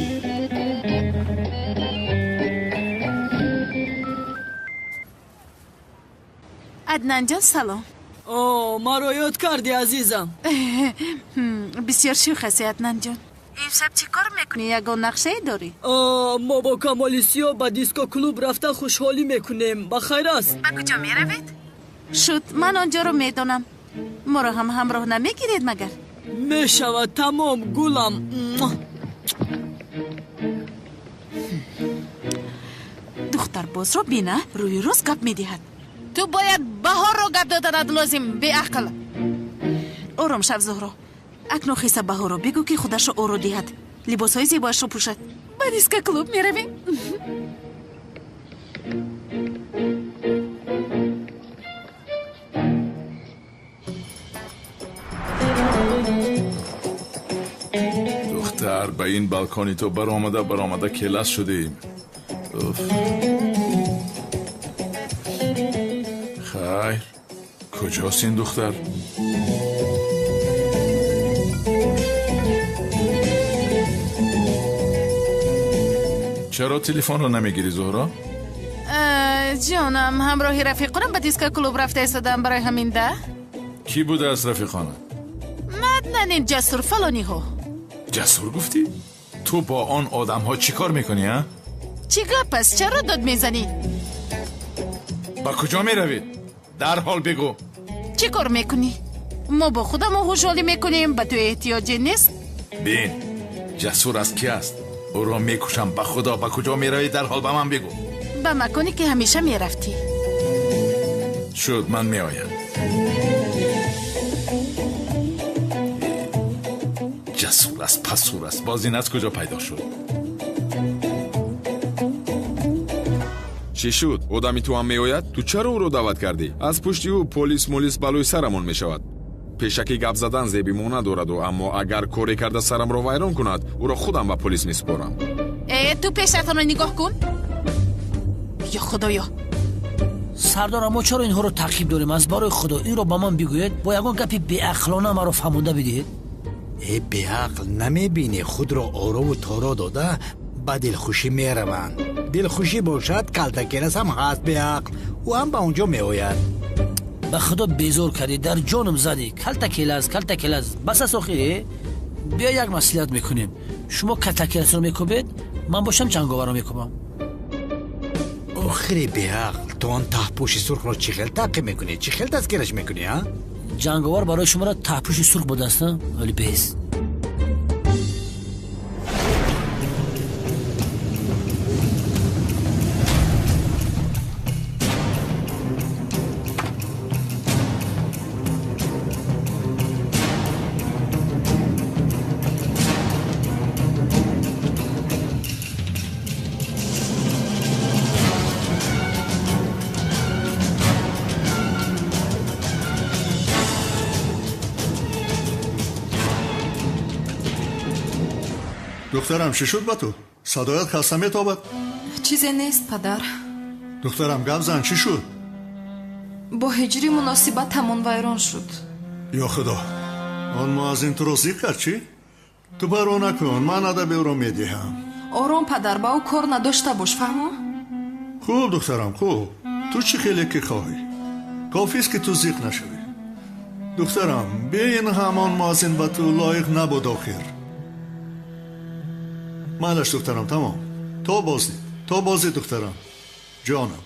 аднанҷон салом. маро ёд кардӣ азизам. бисёр шӯх ҳасти аднанҷон. имшаб чӣ кор мекунӣ? ягон нақшае дорӣ? мо бо Камоли Сиё ба диско клуб рафта хушҳолӣ мекунем. ба хайр аст. ба куҷо меравед? шуд, ман онҷоро медонам. моро ҳам ҳамроҳ намегиред магар? мешавад, тамом, гулам. духтарбозро бина, рӯи рост гап медиҳад. ту бояд баҳорро гап доданат лозим, беақл. ором шав зуҳро. акнун хиса баҳорро бигӯ ки худашро оро диҳад, либосҳои зебоашро пӯшад. ба диска клуб меравем. духтар, ба ин балкони то баромада келас шудем. хайр, куҷост ин духтар? чаро телефонро намегирӣ зуҳро? ҷонам, ҳамроҳи рафиқонам ба диска клуб рафта истодам. барои ҳамин да кӣ будааст рафиқонат? маднанин ҷасур фалониҳо. ҷасур гуфтӣ? ту бо он одамҳо чӣ кор мекунӣ? чӣ гап аст? чаро дод мезанӣ? ба куҷо меравед? дарҳол бигӯ. чӣ кор мекунӣ? мо бо худамо ҳушҳолӣ мекунем, ба ту эҳтиёҷе нест. бин, ҷасур аз кӣ аст? ӯро мекушам. ба худо, ба куҷо меравӣ? дарҳол ба ман бигӯ. ба маконе ки ҳамеша мерафтӣ. шуд, ман меоям. ҷасур аст, пасур аст. боз ин аз куҷо пайдо шуд? чӣ шуд? одами ту ҳам меояд? ту чаро ӯро даъват кардӣ? аз пушти ӯ полис балои сарамон мешавад. пешакӣ гап задан зеби мо надораду, аммо агар коре карда сарамро вайрон кунад, ӯро худам ба полис месупорам. ту пешатонро нигоҳ кун. ё худоё, сардора, мо чаро инҳоро таъқиб дорем? аз барои худо инро ба ман бигӯед, бо ягон гапи беақлона маро фаҳмонда бидиҳед. беақл намебинӣ худро орову торо дода ба дилхушӣ мераванд. дилхушӣ бошад, калтакелас ҳам ҳаст беақл, ӯ ҳам ба онҷо меояд. ба худо безор кардӣ, дар ҷоным задӣ. калтакелас бас аст охире. биё як маслиҳат мекунем. шумо калтакеласро мекӯбед, ман бошам ҷанговарро мекӯбам. охири беақл, то он таҳпӯши сурхро чӣ хел таъқиб мекунӣ? чӣ хел дастгираш мекунӣ? ҷанговар барои шуморо таҳпӯши сурх будааст, вале без. духтарам, чӣ шуд ба ту? садоят хаста метобад? чизе нест, падар. духтарам, гап зан, чӣ шуд? бо ҳиҷрӣ муносибатамон вайрон шуд. ё худо, он муаззин туро зиқ кард чӣ? ту баро накун, ман адаби ӯро медиҳам. ором падар, ба ӯ кор надошта бош, фаҳмо? хуб духтарам, хуб. ту чӣ хеле ки хоҳӣ, кофист ки ту зиқ нашавӣ. духтарам, беин ҳамон муаззин ба ту лоиқ набуд охир. майлаш духтарам, тамом. то бозӣ духтарам, ҷонам.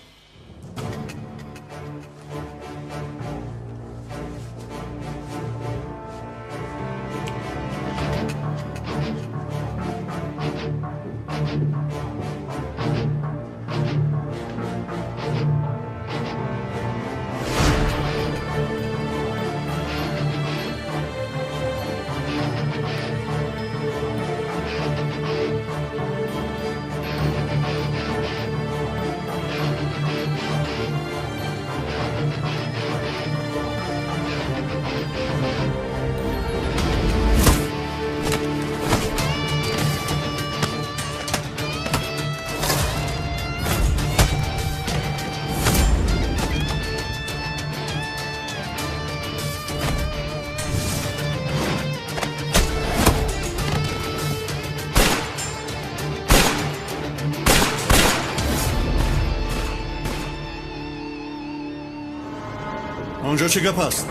آنجا چه گپ است؟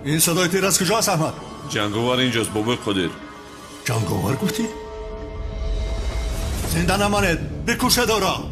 این صدای تیر از کجا است احمد؟ جنگاور اینجاست بابای قدیر. جنگاور گفتی؟ زنده نماند، بکشه دارا.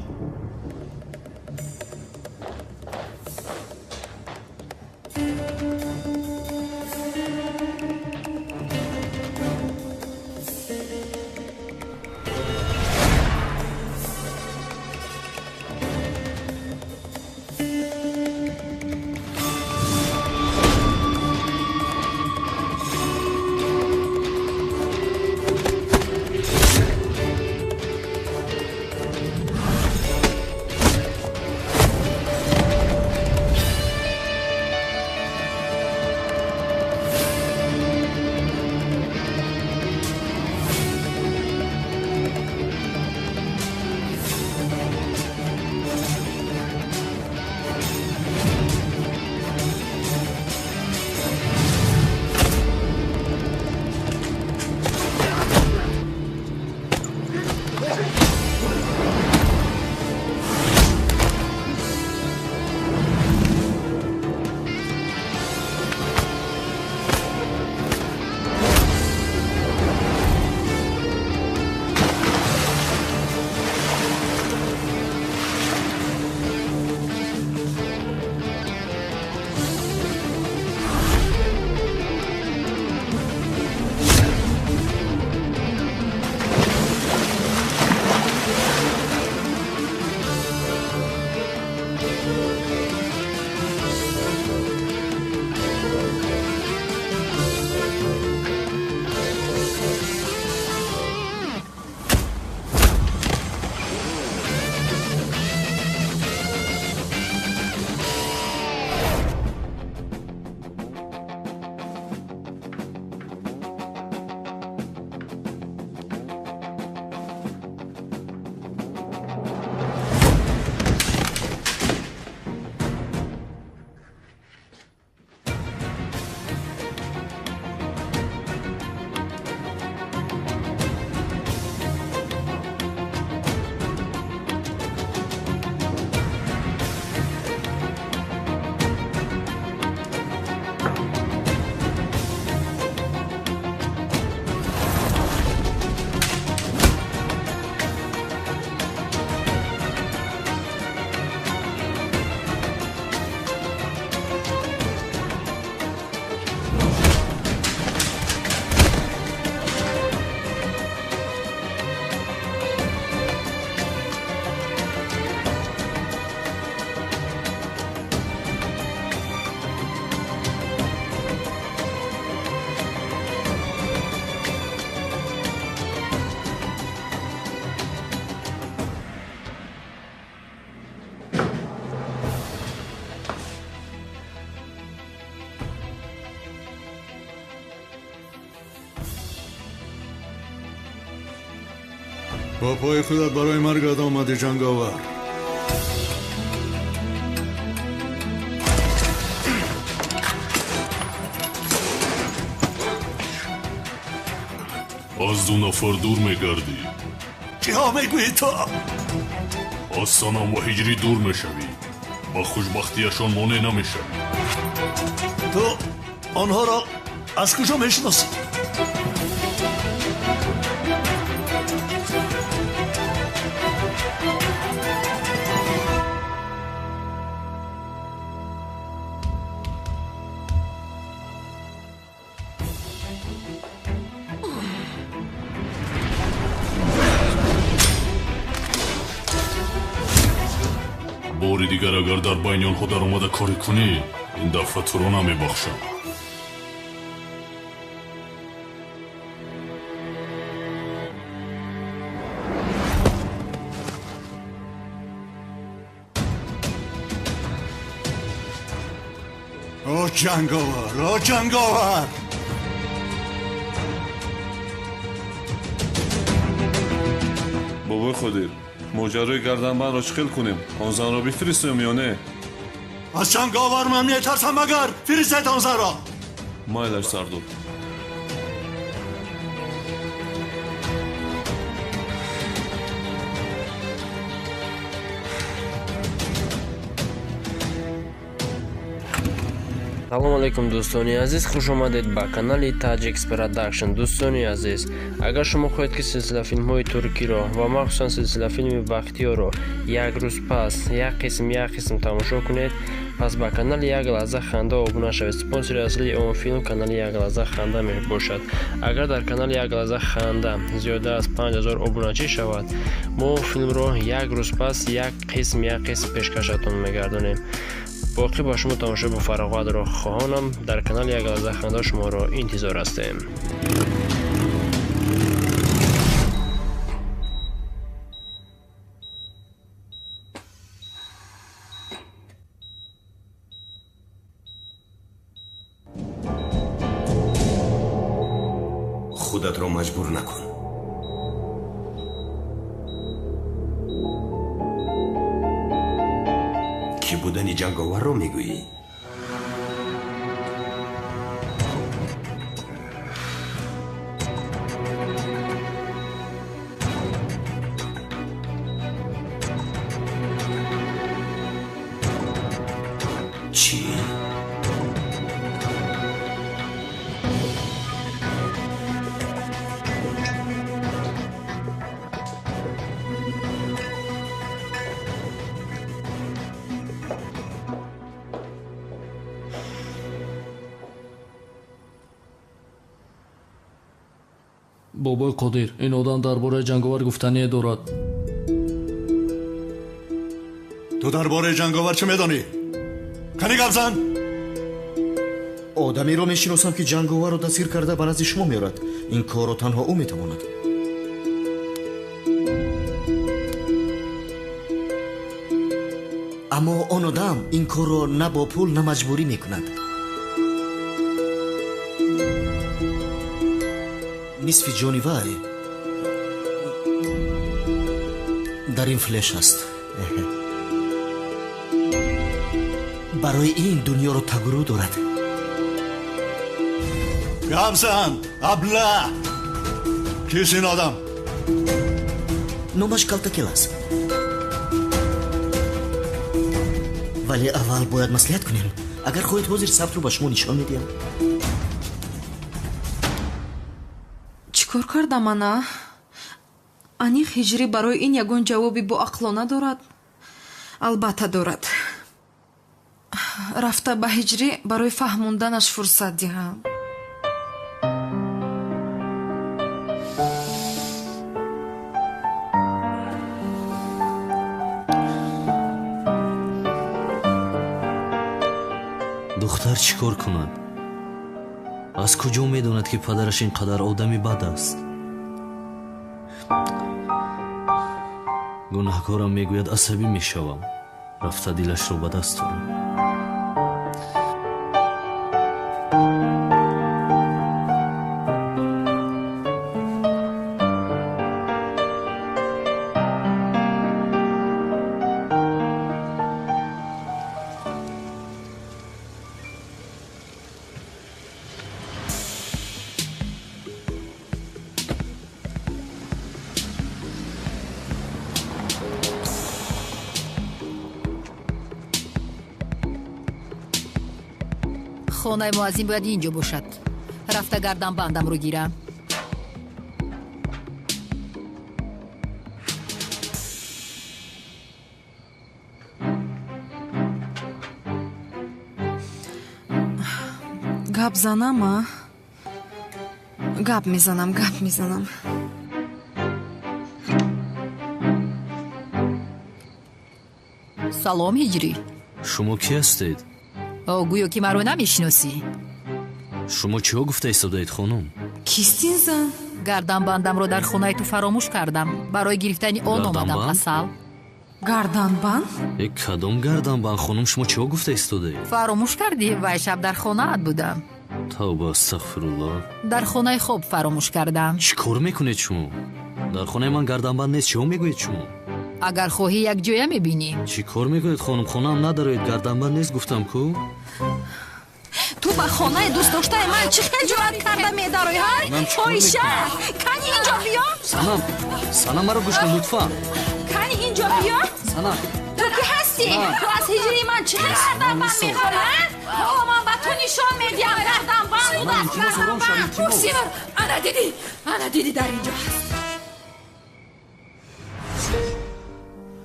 با پای خودت برای مرگت آمده جنگاور. از دو نفر دور میگردی. چی ها میگویی تو؟ از صنم و هجری دور میشوی. با خوشبختیشان مانع نمیشوی. تو آنها را از کجا میشناسی؟ бори дигар агар дар байни онҳо даромада корӣ кунӣ, ин дафъа туро намебахшам. او جنگاور бобои ходир, моҷарои гарданбандро чӣ хел кунем? Он занро бифиристем ё не? از جنگاور من میترسم مگر فرستید آن زن را. майлаш сардор. салому алайкум дӯстони азиз, хуш омадед ба канали Tajix Production. дӯстони азиз, агар шумо хоҳед ки силсила филмҳои туркиро ва махсусан силсила филми бахтиёро як рӯз пас як қисм тамошо кунед, пас ба канали Як лаҳза ханда обуна шавед. спонсори аслии он филм канали Як лаҳза ханда мебошад. агар дар канали Як лаҳза ханда зиёда аз 5000 обуначӣ шавад, мо филмро як рӯз пас як қисм пешкашатон мегардонем. боқӣ ба шумо тамошо бо фароғатро хоҳонам. дар канали Як лаҳза ханда шуморо интизор ҳастем. خودت را مجبور نکن. کی بودن جنگاور را میگویی؟ چی؟ бобои қодир, ин одам дар бораи ҷанговар гуфтание дорад. تو درباره جنگاور چه میدانی؟ کنی گپ زن؟ آدمی رو میشناسم که جنگاور رو دستگیر کرده به نزد شما میارد. این کار رو تنها او میتواند. اما آن آدم این کار رو نه با پول نه مجبوری میکند. نصف جانی وای در این فلش هست. برای این دنیا رو تگرو دارد. گپ زن ابله. کیست این آدم؟ نامش کالتاکل است. ولی اول باید مصلحت کنیم. اگر خودت حاضر ثبت رو به شما نشان میدیم. чӣ кор кардам ана? аниқ ҳиҷрӣ барои ин ягон ҷавоби боақлона дорад? албатта дорад. рафта ба ҳиҷрӣ барои фаҳмонданаш фурсат диҳам. духтар чӣ кор кунад? аз куҷо медонад ки падараш ин қадар одами бад аст? гунаҳкорам мегӯяд асабӣ мешавам. рафта дилашро ба даст орам. خانه مؤذن باید اینجا باشد. رفته گردن بندم رو گیرم. гап занама? гап мезанам. салом ҳиҷрӣ. шумо ки ҳастед? гӯё ки маро намешиносӣ. шумо чиҳо гуфта истодаед хонум? кистин зан? гарданбандамро дар хонаи ту фаромӯш кардам. барои гирифтани он омадам. Гарданбанд? асал. гарданбанд? кадом гарданбанд хонум, шумо чиҳо гуфта истодаед? фаромӯш кардӣ? вай шаб дар хонаат будам. тавба, астағфируллоҳ. дар хонаи хоб фаромӯш кардам. чӣ кор мекунед шумо? дар хонаи ман гарданбанд нест. чиҳо мегӯед шумо? агар хоҳӣ якҷоя мебинӣ. чӣ кор мекунед хонум? хонаам надароед. гарданбанд нест гуфтам ку. ту ба хонаи дӯстдоштаи ман чӣ хиҷоат карда медароӣ? ойша, кани инҷо биё. санам маро гӯш кун лутфан. кани инҷо биё. санам ту ки ҳастӣ? ту аз ҳиҷрии ман чӣ гарданбанд мехоҳӣ? ман ба ту нишон медиҳам гарданбанд буд. сивар, ана дидӣ дар инҷо ҳаст.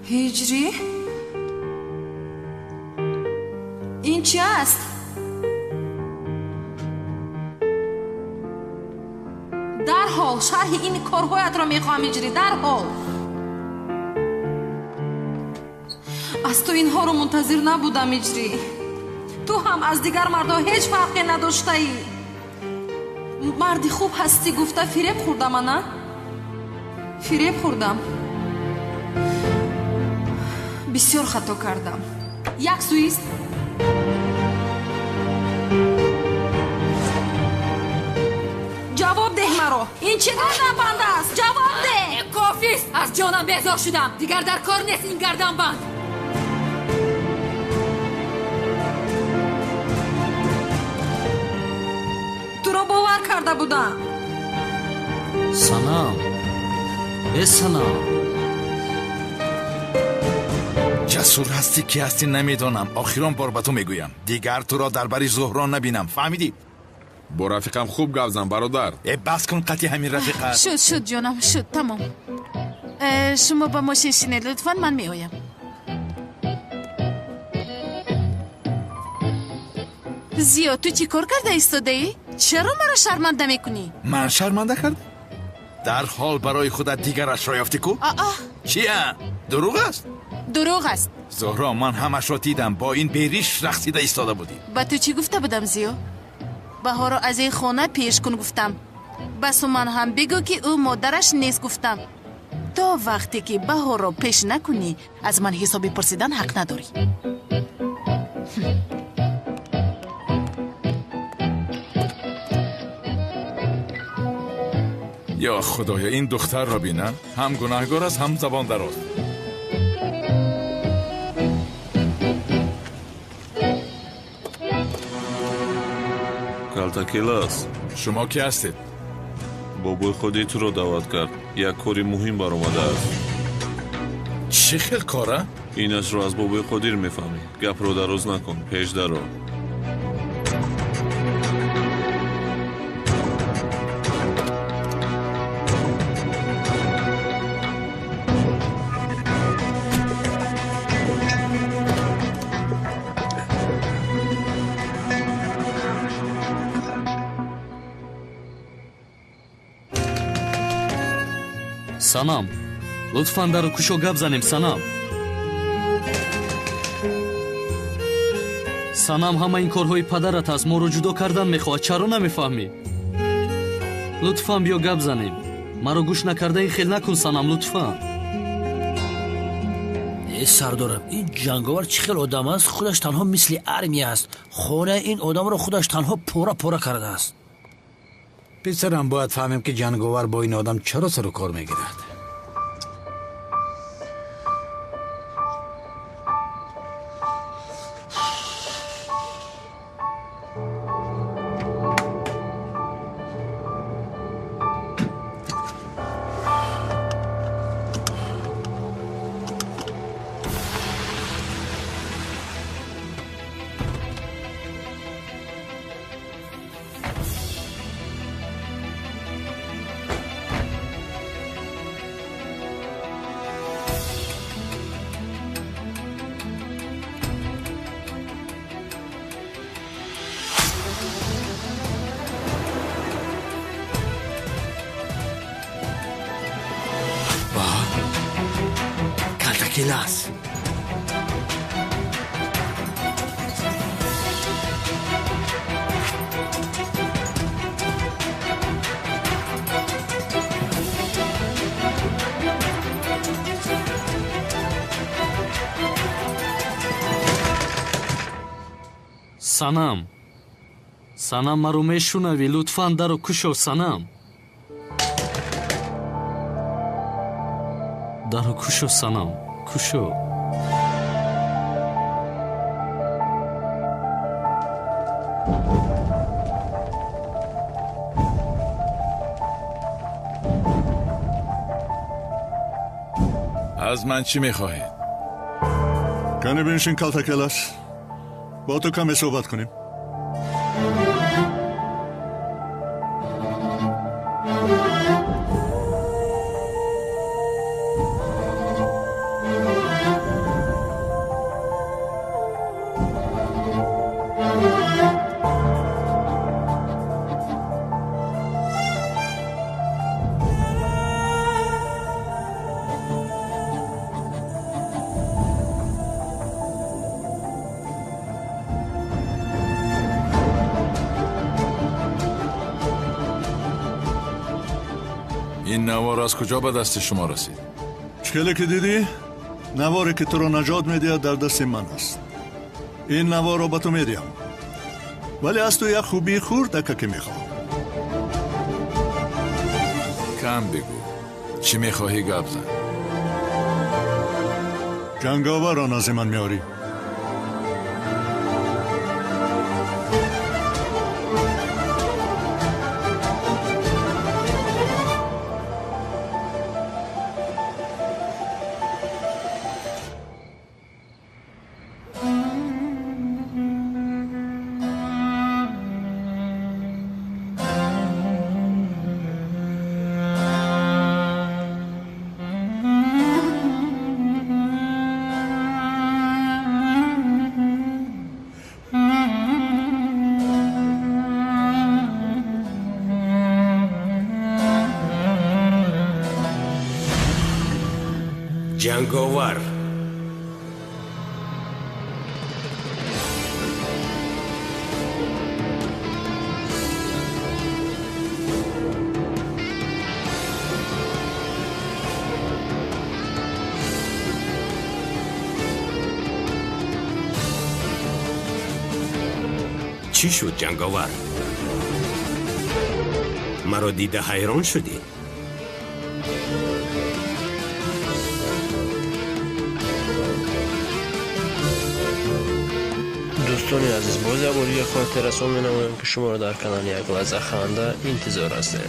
ҳиҷрӣ? ин чӣ аст? дарҳол шарҳи ин корҳоятро мехоҳам ҳиҷрӣ, дарҳол. аз ту инҳоро мунтазир набудам ҳиҷрӣ. ту ҳам аз дигар мардҳо ҳеҷ фарқе надоштаӣ. марди хуб ҳастӣ гуфта фиреб хӯрдам ана? фиреб хӯрдам. бисёр хато кардам. як сӯист. ҷавоб деҳ маро. ин чӣ гарданбанд аст? ҷавоб деҳ. кофист. аз ҷонам безор шудам. дигар дар кор нест ин гарданбанд. туро бовар карда будам. санам, санам. ҷасур ҳастӣ ки ҳастӣ намедонам. охирон бор ба ту мегӯям. дигар туро дар бари зуҳро набинам. фаҳмидӣ? бо рафиқам хуб гап зан бародар. бас кун қатъи ҳамин рафиқа. шуд ҷонам, шуд, тамом. шумо ба мошин шинед лутфан, ман меоям. зиё, ту чӣ кор карда истодаӣ? чаро маро шарманда мекунӣ? ман шарманда кардам? дар ҳол барои худат дигарашро ёфтӣ ку? чия? дурӯғ аст? дурӯғ аст. зуҳро, ман ҳамашро дидам. бо ин бериш рақсида истода будӣ. ба ту чӣ гуфта будам зиё? баҳоро аз ин хона пеш кун гуфтам. басу ман ҳам бигӯ ки ӯ модараш нест гуфтам. то вақте ки баҳоро пеш накунӣ, аз ман ҳисоби пурсидан ҳақ надорӣ. ё худоё, ин духтарро бина. ҳам гунаҳгор аст, ҳам забон дароз. калтакелас, шумо ки ҳастед? бобои ходӣ туро даъват кард. як кори муҳим баромадааст. чӣ хел кора? инашро аз бобои қодир мефаҳмӣ. гапро дароз накун, пеш даро. санам, лутфан дару кушо гап занем. санам, санам, ҳама ин корҳои падарат аст. моро ҷудо кардан мехоҳад. чаро намефаҳмӣ? лутфан биё гап занем. маро гӯш накарда ин хел накун санам, лутфан. сардорам, ин ҷанговар чӣ хел одам аст? худаш танҳо мисли армия аст. хонаи ин одамро худаш танҳо пора пора кардааст. писарам, бояд фаҳмем ки ҷанговар бо ин одам чаро сару кор мегирад. کلتکیل است санам санам маро мешунавӣ лутфан даро кушо санам даро кушо санам кушо از من چی میخواهید؟ کنی بینشین کلتا کلاس با تو کمی صحبت کنیم. این نوار از کجا به دست شما رسید؟ چکلی که دیدی؟ نواری که تو رو نجات میده در دست من است. این نوار رو به تو میدیم، ولی از تو یک خوبی خورد که میخوام. کم بگو، چی میخواهی گپ زن؟ جنگاوران از من میاری. جنگاور چی شد جنگاور؟ مرا دیده حیران شدی؟ دوستان عزیز، باز یک بار خاطر رسول می نمایم که شما را در کانال یک لحظه خنده انتظار هستیم.